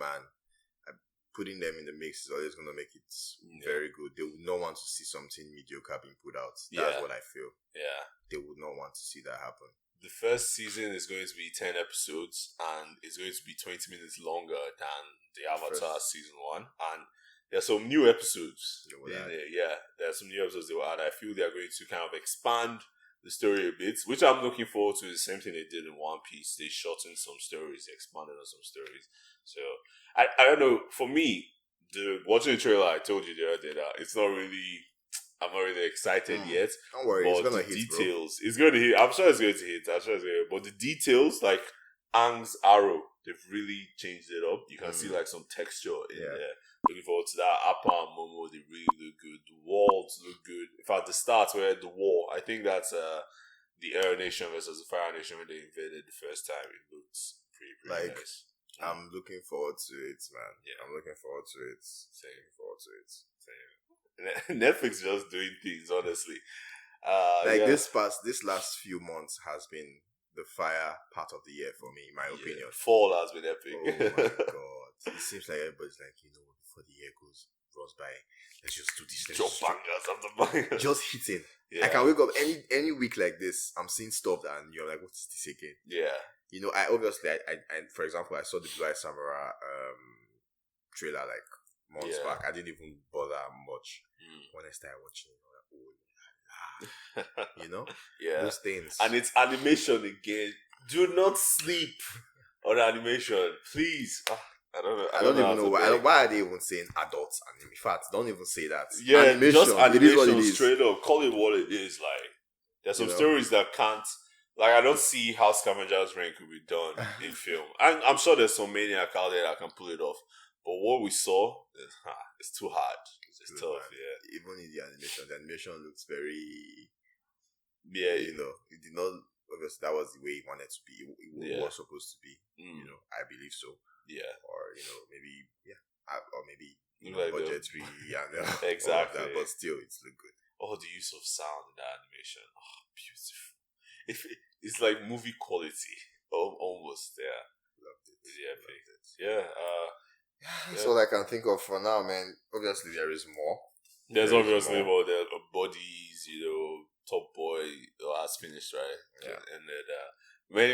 putting them in the mix is always going to make it very good. They would not want to see something mediocre being put out. That's what I feel. Yeah. They would not want to see that happen. The first season is going to be 10 episodes and it's going to be 20 minutes longer than the Avatar season 1. And there's some new episodes in there. Yeah, there's some new episodes they will add. I feel they're going to kind of expand the story a bit, which I'm looking forward to. The same thing they did in One Piece. They shortened some stories, they expanded on some stories. So I don't know. For me, watching the trailer, I told you the other day that it's not really. I'm not really excited yet. Don't worry, but it's gonna the hit, details, it's going to hit. I'm sure it's going to hit. But the details, like Ang's arrow, they've really changed it up. You can see like some texture in there. Looking forward to that. Appa and Momo, they really look good. The walls look good. In fact, the start where the wall, I think that's the Air Nation versus the Fire Nation when they invaded the first time. It looks pretty like nice. I'm looking forward to it, man. Yeah. I'm looking forward to it. Same. Forward to it. Same. Netflix just doing things, honestly. This last few months has been the fire part of the year for me, in my opinion. Fall has been epic. Oh my god. It seems like everybody's like, before the year runs by, let's just do this. Just bangers after bangers. Just hitting. Yeah. I can wake up any week like this, I'm seeing stuff and you're like, what is this again? Yeah. I obviously, for example, I saw the Blue Eye Samurai trailer like months back. I didn't even bother much. When I started watching it, yeah, those things. And it's animation again. Do not sleep on animation, please. I don't know. I don't even know why are they even saying adults anime. In fact, don't even say that. Yeah, animation, just animation, it is what it is. straight up. Call it what it is. Like, there's some stories that can't. Like, I don't see how Scavenger's Reign could be done in film. I'm sure there's some maniac out there that can pull it off. But what we saw, it's too hard. It's tough, yeah. Even in the animation looks very... Yeah. It did not... Obviously, that was the way it wanted to be. It was supposed to be. I believe so. Yeah. Or, maybe... Yeah. Or maybe... Like budgetary and exactly. That, but still, it's look good. Oh, the use of sound in that animation. Oh, beautiful. It's like movie quality. Almost, yeah. Loved it. Yeah, loved it. Yeah. That's all I can think of for now, man. Obviously, there is more. There's obviously more. There are bodies, Top Boy has finished, right? Yeah. And then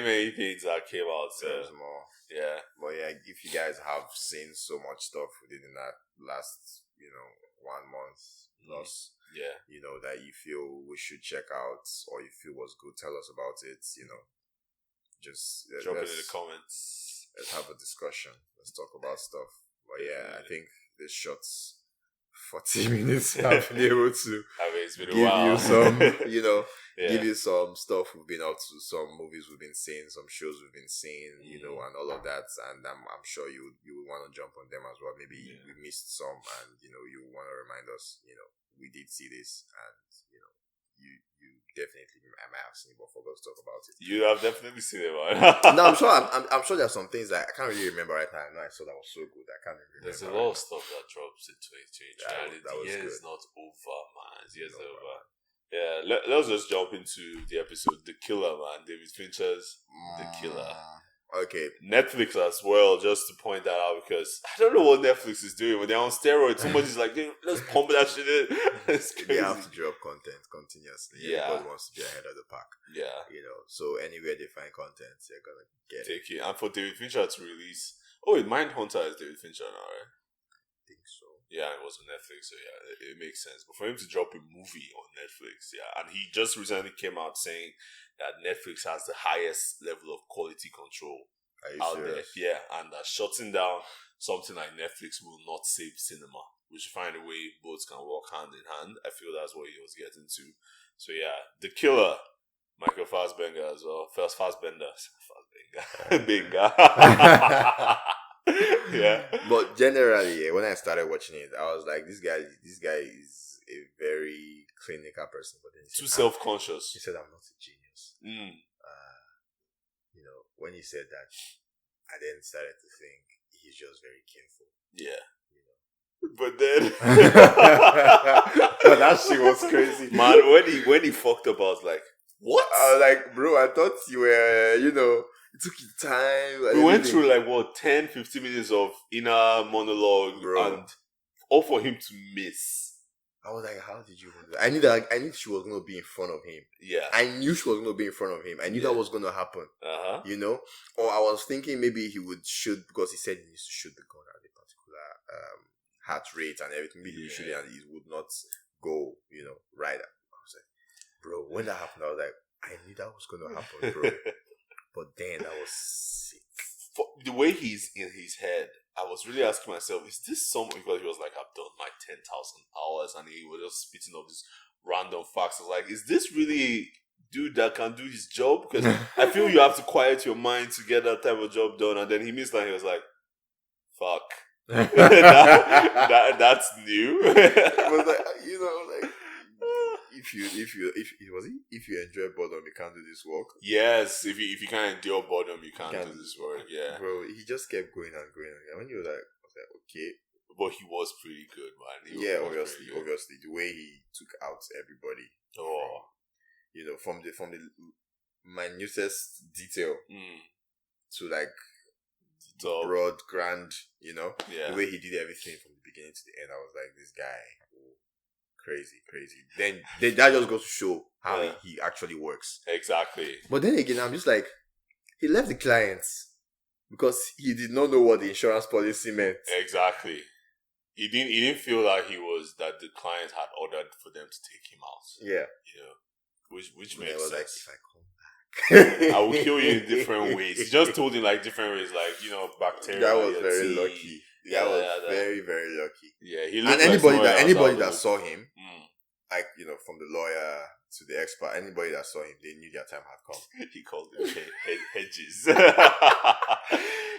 many things that came out. There's more. Yeah. But yeah, if you guys have seen so much stuff within that last, 1 month plus, that you feel we should check out or you feel was good, tell us about it, just drop it in the comments. Let's have a discussion. Let's talk about stuff. But yeah, I think this shot's 40 minutes have been able to it's been give you some, give you some stuff we've been up to, some movies we've been seeing, some shows we've been seeing, and all of that. And I'm sure you would want to jump on them as well. Maybe we missed some, and you want to remind us, we did see this, and you definitely I might have seen it, but forgot to talk about it. You have definitely seen it, man. No, I'm sure there's some things that I can't really remember right now. I know I saw that was so good. I can't really remember. There's a lot of stuff that drops in 2020. That was the year good. is not over, man. The year's over. Yeah, let's just jump into the episode. The Killer, man. David Fincher's The Killer. Okay. Netflix as well, just to point that out, because I don't know what Netflix is doing when they're on steroids. Somebody's like, let's pump that shit in. It's crazy. They have to drop content continuously. Yeah. Everybody wants to be ahead of the pack. Yeah. So anywhere they find content, they're going to get Take it. And for David Fincher to release... Oh, Mindhunter is David Fincher now, right? I think so. Yeah, it was on Netflix, so yeah, it makes sense. But for him to drop a movie on Netflix, yeah, and he just recently came out saying that Netflix has the highest level of quality control out there. Yeah, and that shutting down something like Netflix will not save cinema. We should find a way both can work hand in hand. I feel that's what he was getting to. So yeah, The Killer, Michael Fassbender as well. Fassbender. Binga. Yeah. But generally, when I started watching it, I was like, this guy is a very clinical person. But then too self-conscious. He said, I'm not a genius. When he said that, I then started to think he's just very careful. Yeah. But then but that shit was crazy. Man, when he fucked up, I was like, what? I was like, bro, I thought you were, it took you time. We went through 10, 15 minutes of inner monologue, bro. And all for him to miss. I was like, how did you do that? I knew she was going to be in front of him. Yeah. I knew she was going to be in front of him. I knew that was going to happen. Uh-huh. Or I was thinking maybe he would shoot, because he said he needs to shoot the gun at a particular heart rate and everything. Maybe he would shoot it and it would not go, right. I was like, bro, when that happened, I was like, I knew that was going to happen, bro. But then that was sick. For the way he's in his head, I was really asking myself, is this someone? Because he was like, I've done my 10,000 hours, and he was just spitting up these random facts. I was like, is this really dude that can do his job? Because I feel you have to quiet your mind to get that type of job done. And then he missed that. He was like, fuck. That's new. It was like, like if you enjoy boredom, you can't do this work. Yes, if you can't endure boredom, you can't do this work. Yeah, bro, he just kept going and going. And when you were like, I was like, okay, but he was pretty good, man. Obviously, the way he took out everybody. From the minutest detail to like broad, grand, the way he did everything from the beginning to the end. I was like, this guy, crazy. Then that just goes to show how he actually works. Exactly. But then again, I'm just like, he left the clients because he did not know what the insurance policy meant. Exactly. He didn't feel like that the client had ordered for them to take him out. Yeah. Which makes sense. Like, if I come back, I will kill you in different ways. He just told him like different ways, like bacteria. That was very lucky. That was very, very lucky. Yeah, he looked anybody that saw him, like from the lawyer to the expert, anybody that saw him, they knew their time had come. He called them hedges.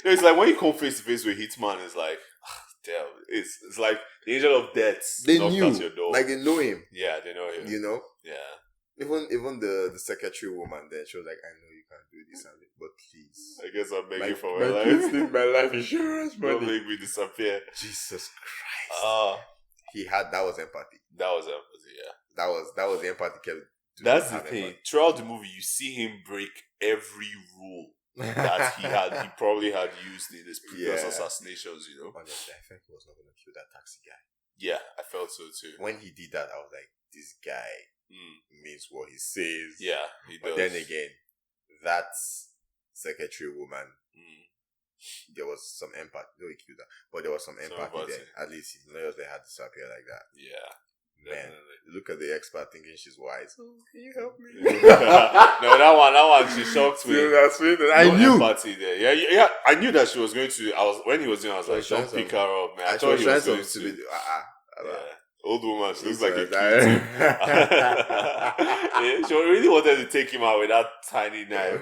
It's like when you come face to face with Hitman, it's like, damn, it's like the angel of death. They knew, your door. Like they know him. Yeah, they know him. Yeah. Even the secretary woman there, she was like, I know you can't do this, but please. I guess I'm begging for my life. My life insurance money. Don't make me disappear. Jesus Christ. That was empathy. That was empathy, yeah. That was the empathy kept. That's the thing. Empathy. Throughout the movie, you see him break every rule that he probably had used in his previous assassinations, Honestly, I think he was not going to kill that taxi guy. Yeah, I felt so too. When he did that, I was like, this guy means what he says. Yeah, he does. But then again, that secretary woman, there was some empathy. No, he killed her, but there was some empathy there. At least his lawyers, they had to disappear like that. Yeah. Man, look at the expert thinking she's wise. Oh, can you help me? No, that one, she shocked me. I knew. Empathy there. Yeah. I knew that she was going to. When he was doing, I was like, don't pick her up, man. I thought he was going to. Old woman, she looks like a kid. She really wanted to take him out with that tiny knife.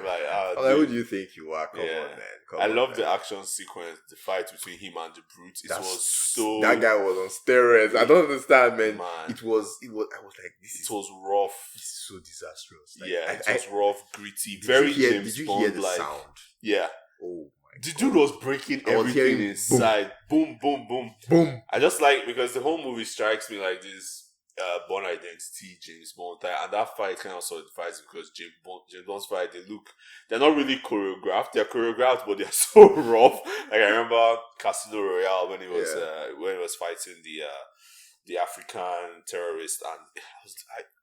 Who do you think you are? Come on, man. I love the action sequence, the fight between him and the brute. That guy was on steroids. I don't understand, man. It was. I was like, it was rough. This is so disastrous. It was rough, gritty, very James Bond. Did you hear the sound? Yeah. Oh. The dude was breaking everything inside. Boom, boom, boom. Boom. I just like, because the whole movie strikes me like this Bond identity, James Bond type, and that fight kind of solidifies because James Bond's fight, they're not really choreographed. They're choreographed, but they're so rough. Like I remember Casino Royale when he was fighting the African terrorist, and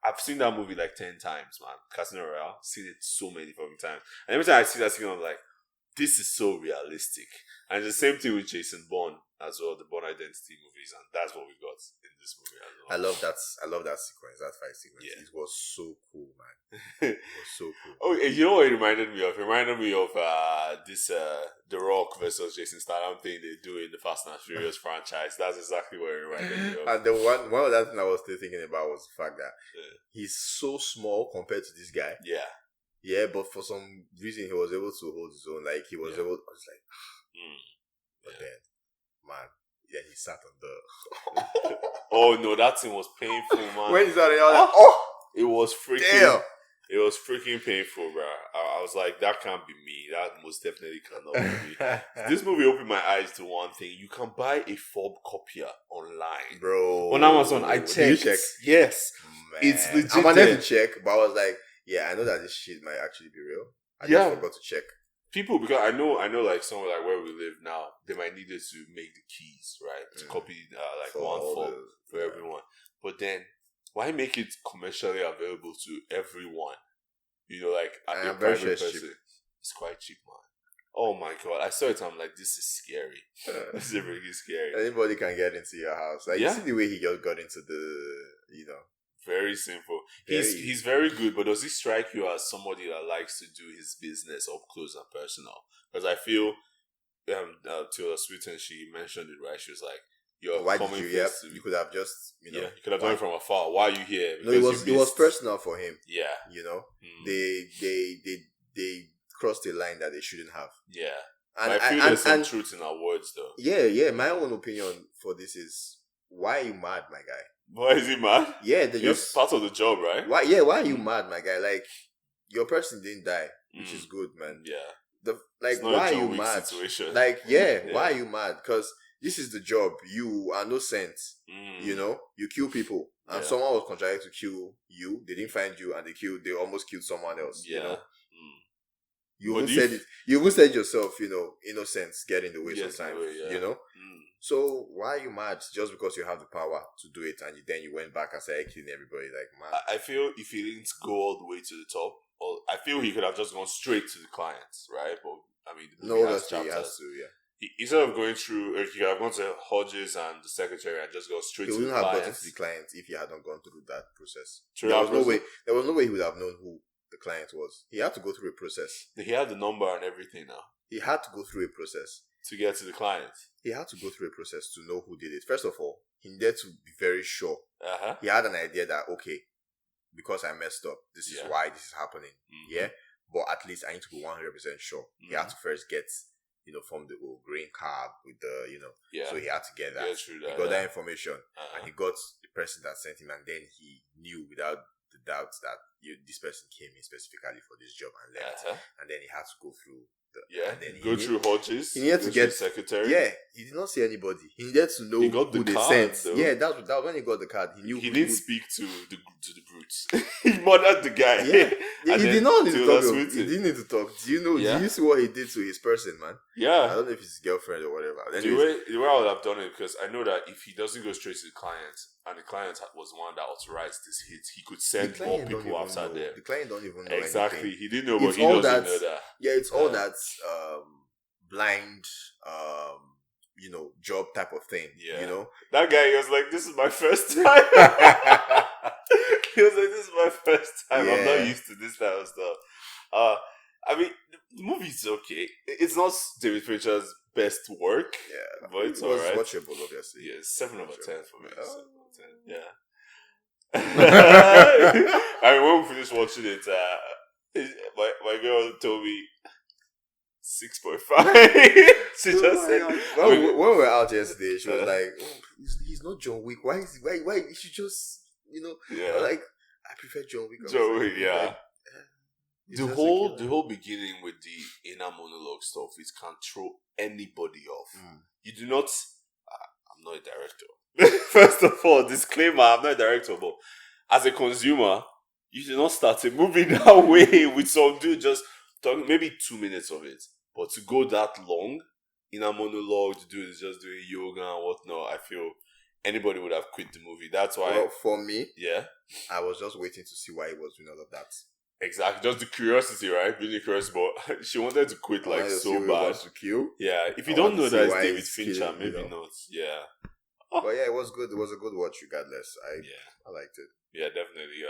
I've seen that movie like 10 times, man. Casino Royale, seen it so many fucking times, and every time I see that scene, I'm like, this is so realistic. And the same thing with Jason Bourne as well, the Bourne Identity movies, and that's what we got in this movie as well. I love that sequence, that fight sequence. Yeah. It was so cool, man. It was so cool. Oh, you know what it reminded me of? It reminded me of this The Rock versus Jason Statham thing they do in the Fast and Furious franchise. That's exactly what it reminded me of. And the one other thing I was still thinking about was the fact that he's so small compared to this guy. Yeah. Yeah, but for some reason he was able to hold his own. Like he was able. I was like, but then, man, he sat on the. Oh no, that thing was painful, man. When he started, I was like, it was freaking. Damn. It was freaking painful, bro. I was like, that can't be me. That most definitely cannot be me. This movie opened my eyes to one thing. You can buy a fob copier online, bro. On Amazon, I checked. Did you check? Yes, man. It's legit. I'm gonna check, but I was like, yeah, I know that this shit might actually be real. I just forgot to check. People, because I know, like somewhere like where we live now, they might need it to make the keys, right? To copy like for one fob for everyone. But then, why make it commercially available to everyone? Like a private person. Cheap. It's quite cheap, man. Oh my god! I saw it. I'm like, this is scary. This is really scary. Anybody can get into your house. Like you see the way he just got into the, Very simple. He's very good, but does he strike you as somebody that likes to do his business up close and personal? Because I feel, Tilda Swinton, she mentioned it, right? She was like, you're Why did coming you? face to You could have just, you could have done it from afar. Why are you here? No, it was personal for him. Yeah. They crossed a line that they shouldn't have. Yeah. And I feel there's some truth in our words, though. Yeah. My own opinion for this is, why are you mad, my guy? Why is he mad? Yeah, it's part of the job, right? Why are you mad, my guy? Like, your person didn't die, which is good, man. Yeah. Why are you mad? Situation. Like, why are you mad? Because this is the job. You are no sense. You kill people, and someone was contracted to kill you. They didn't find you, and they almost killed someone else. You even said yourself, innocence get in the way sometimes. So why are you mad just because you have the power to do it, and then you went back and started killing everybody? Like, man, I feel if he didn't go all the way to the top, I feel he could have just gone straight to the clients, right? But I mean, the movie has chapters. He has to, instead of going through, he could have gone to Hodges and the secretary and just go straight to the clients. He wouldn't have gotten to the client if he hadn't gone through that process. There was no way he would have known who the client was. He had to go through a process. He had the number and everything now. He had to go through a process to get to the client. He had to go through a process to know who did it. First of all, he needed to be very sure. He had an idea that, okay, because I messed up, this is why this is happening. Yeah, but at least I need to be 100% sure. He had to first get, from the green card with the, so he had to get that. He got that information, and he got the person that sent him, and then he knew without the doubt that this person came in specifically for this job and left, and then he had to go through. And then go through Hodges. He needed to get secretary. Yeah, he did not see anybody. He needed to know who they sent. Though. Yeah, that was when he got the card. He knew. He didn't speak to the brutes. He murdered the guy. Yeah, he did not need to talk. He didn't need to talk. Do you know? Do you see what he did to his person, man? Yeah, I don't know if it's his girlfriend or whatever. The way I would have done it, because I know that if he doesn't go straight to the client, and the client was the one that authorized this hit, he could send more people outside there. The client don't even know exactly. Anything. He didn't know, but he doesn't know that. Yeah, it's all that blind, job type of thing. Yeah. That guy, he was like, "This is my first time." He was like, "This is my first time. I'm not used to this type of stuff." I mean, the movie's okay. It's not David Fincher's best work. Yeah, but it's alright. Watchable, obviously. Yeah, 7 over 10 for me. 7 over 10. Yeah. I mean, when we finished watching it, my girl told me 6.5. She just said when we were out yesterday, she was like, he's not John Wick. Why you should just like, I prefer John Wick. John Wick, yeah. The whole beginning with the inner monologue stuff can throw anybody off. You do not. I'm not a director. First of all, disclaimer: I'm not a director, but as a consumer, you do not start a movie that way with some dude just talking maybe 2 minutes of it, but to go that long in a monologue, the dude is just doing yoga and whatnot. I feel anybody would have quit the movie. That's why. Well, for me, I was just waiting to see why he was doing all of that. Exactly, just the curiosity, right? Really curious, but she wanted to quit like so bad. To kill. Yeah, if you don't know that it's David Fincher, maybe not. Yeah. But yeah, it was good. It was a good watch, regardless. I liked it. Yeah, definitely.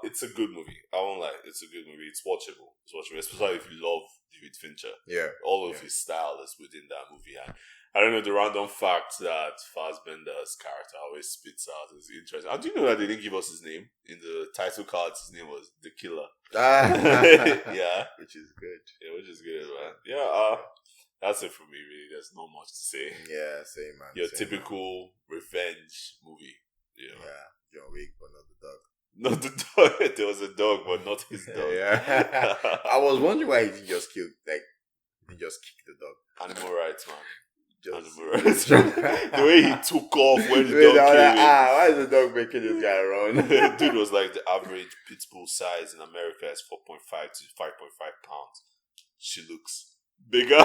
It's a good movie. I won't lie, it's a good movie. It's watchable. Especially if you love David Fincher. Yeah. All of his style is within that movie. And I don't know, the random fact that Fassbender's character always spits out is interesting. And do you know that they didn't give us his name? In the title cards, his name was The Killer. Yeah. Which is good. Yeah, which is good, man. Yeah, that's it for me, really. There's not much to say. Yeah, same, man. Your typical revenge movie. Yeah. John Wick, but not the dog. Not the dog. There was a dog, but not his dog. Yeah. I was wondering why he didn't just kick the dog. Animal rights, man. The way he took off when the dog came in. Why is the dog making this guy run? Dude was like, the average pit bull size in America is 4.5 to 5.5 pounds. She looks bigger.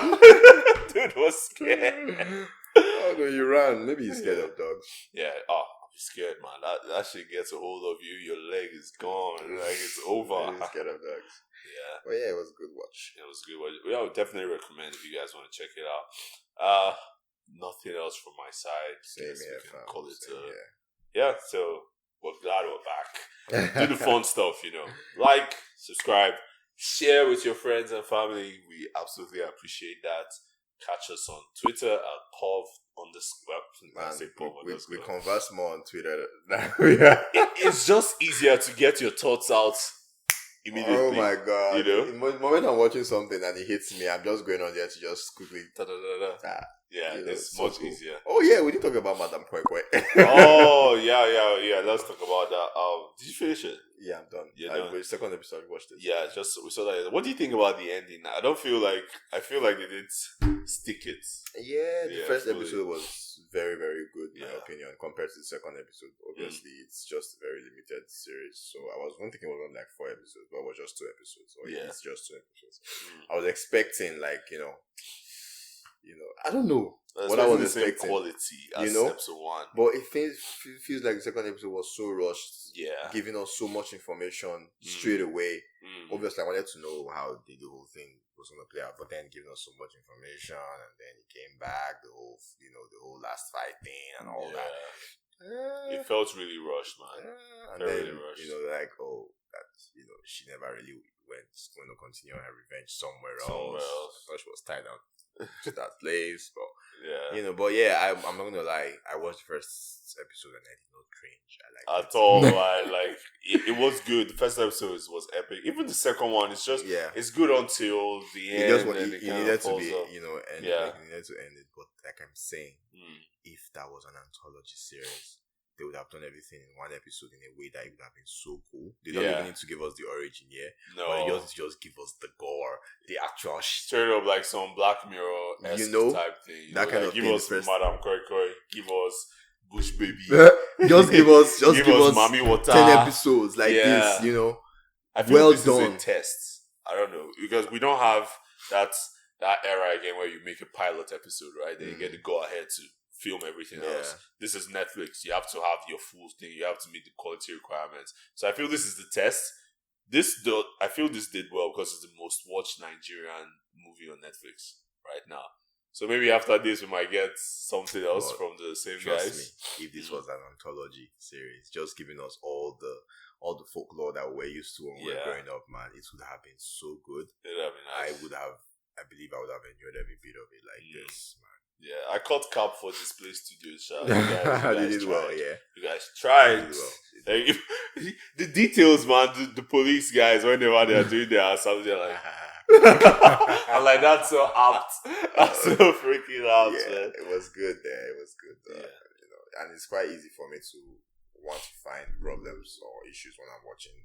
Dude was scared. Oh no, you ran. Maybe he's scared of dogs. Yeah. I'm scared, man. That shit gets a hold of you. Your leg is gone. Like, it's over. He's scared of dogs. Yeah. But yeah, it was a good watch. It was a good watch. I would definitely recommend if you guys want to check it out. Nothing else from my side. Same here, we can call it. Yeah. So we're glad we're back. Do the fun stuff, Like, subscribe, share with your friends and family. We absolutely appreciate that. catch us on Twitter at Pov underscore. Man, we underscore. converse more on Twitter. Yeah. It's just easier to get your thoughts out immediately. Oh my god! You know, the moment I'm watching something and it hits me, I'm just going on there to just quickly. Yeah, you know, it's so much cool. easier. Oh yeah, we did talk about Madame Koi Koi. Oh yeah. Let's talk about that. Did you finish it? Yeah, I'm done. You're done. The second episode, we watched it. Yeah, we saw that. What do you think about the ending? I feel like they did stick it. Yeah, the first fully. episode was very, very good, in my Yeah. opinion, compared to the second episode. Obviously, it's just a very limited series. So I was thinking it was only like 4 episodes, but it was just 2 episodes. So Yeah. it's just 2 episodes. I was expecting, like, I don't know what I was expecting. Quality as episode 1. But it feels like the second episode was so rushed. Yeah. Giving us so much information straight away. Obviously, I wanted to know how the whole thing was going to play out, but then giving us so much information, and then he came back, the whole last fight thing and all that. It felt really rushed, man. And then, really rushed. She never really going to continue her revenge somewhere else. I thought she was tied down to that place, but I'm not gonna lie. I watched the first episode and I did not cringe. I liked at all. It was good. The first episode was epic. Even the second one, it's just it's good until the end. It needed to be, and it needed to end it. But like I'm saying, if that was an anthology series, they would have done everything in one episode in a way that it would have been so cool. They don't even need to give us the origin yet. No. But just give us the gore, the actual straight up like some Black Mirror type thing. That kind of give thing. Us Madame Koi Koi, give us Bush Baby. just give us Mommy Water. 10 episodes like this, I feel well this done. Is a test. I don't know. Because we don't have that era again where you make a pilot episode, right? Then you get to go ahead to film everything else. This is Netflix. You have to have your full thing. You have to meet the quality requirements. So I feel this is the test. I feel this did well because it's the most watched Nigerian movie on Netflix right now. So maybe after this we might get something else from the same guys. Trust me, if this was an anthology series, just giving us all the folklore that we're used to when we were growing up, man, it would have been so good. It would have been nice. I believe I would have enjoyed every bit of it like this, man. Yeah, I caught cap for Display Studios. You guys did well, You guys tried. Well. The details, man. The police guys, whenever they are doing their something, they're like, I'm like, that's so apt. That's so freaking apt, man. It was good there. It was good. And it's quite easy for me to want to find problems or issues when I'm watching,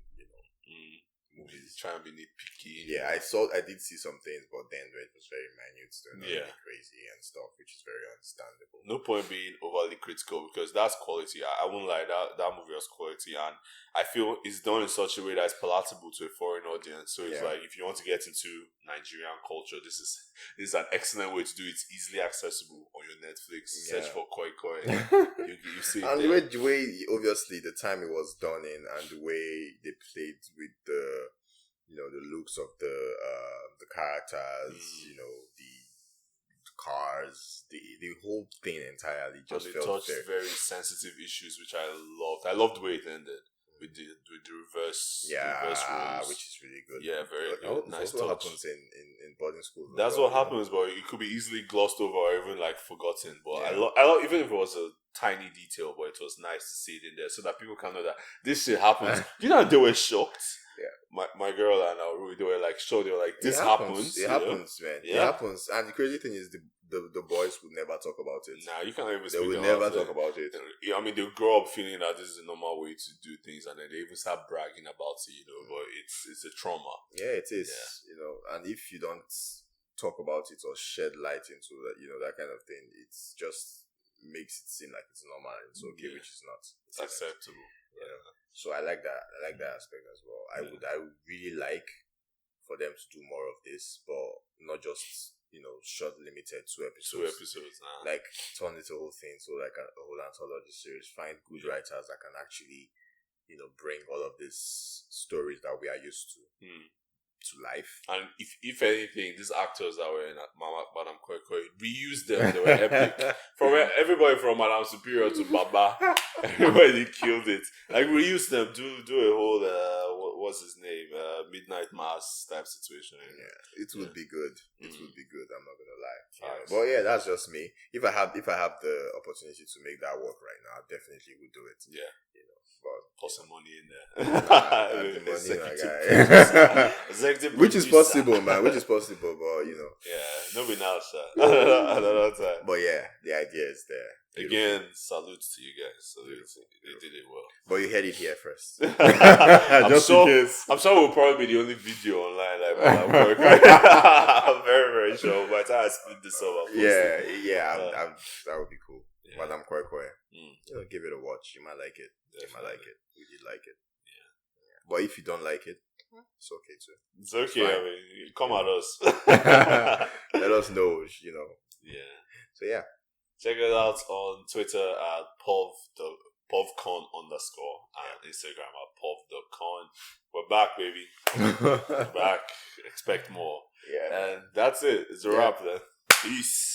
movies. Trying to be nitpicky. Yeah, I did see some things, but then it was very minute, so not really crazy and stuff, which is very understandable. No point being overly critical because that's quality. I won't lie, that movie was quality, and I feel it's done in such a way that it's palatable to a foreign audience. So it's like if you want to get into Nigerian culture, this is an excellent way to do it. It's easily accessible on your Netflix. Search for Koi Koi. you see it. And the way obviously the time it was done in and the way they played with the the looks of the characters, the cars, the whole thing entirely just felt very sensitive issues, which I loved. I loved the way it ended with the reverse roles, which is really good. Yeah, very good. Nice touch. What happens in boarding school? That's what happens, but it could be easily glossed over or even like forgotten. But I love even if it was a tiny detail, but it was nice to see it in there so that people can know that this shit happens. They were shocked. Yeah, my girl and Rui, they were like shocked. They were like, "This happens. It happens, man. It happens." And the crazy thing is, the boys would never talk about it. Nah, you can't even. They would never talk about it. I mean, they grow up feeling that this is a normal way to do things, and then they even start bragging about it. But it's a trauma. Yeah, it is. And if you don't talk about it or shed light into that, that kind of thing, it's just makes it seem like it's normal and it's okay, which is not. It's acceptable. So I like that. I like that aspect as well. I would really like for them to do more of this, but not just short limited 2 episodes. 2 episodes now. Like turn it a whole thing, so like a whole anthology series. Find good writers that can actually bring all of these stories that we are used to life. And if anything, these actors that were in Madame Koi Koi, reuse them. They were epic. From everybody from Madame Superior to Baba, everybody killed it. Like reuse them. Do a whole what's his name? Midnight Mass type situation. Yeah, it would be good. It would be good. I'm not gonna lie. Facts. But yeah, that's just me. If I have the opportunity to make that work right now, I definitely would do it. Yeah. But put some money in there. the money, Executive which is producer. possible, man. Which is possible, but Yeah, nobody knows that. Another time. But yeah, the idea is there. Again, salute to you guys. Salute. They did it well. But you heard it here first. Just in case. I'm sure we'll probably be the only video online. I'm very, very sure. By the time I split this up, I'll post it. that would be cool. Yeah. Madam Kwekwe. Give it a watch. You might like it. Definitely. You might like it. We did like it. Yeah. But if you don't like it, it's okay too. It's okay. I mean, come at us. Let us know. Yeah. So yeah. Check us out on Twitter at povcorn_ and Instagram at pov.corn. We're back, baby. We're back. Expect more. Yeah. And that's it. It's a wrap then. Peace.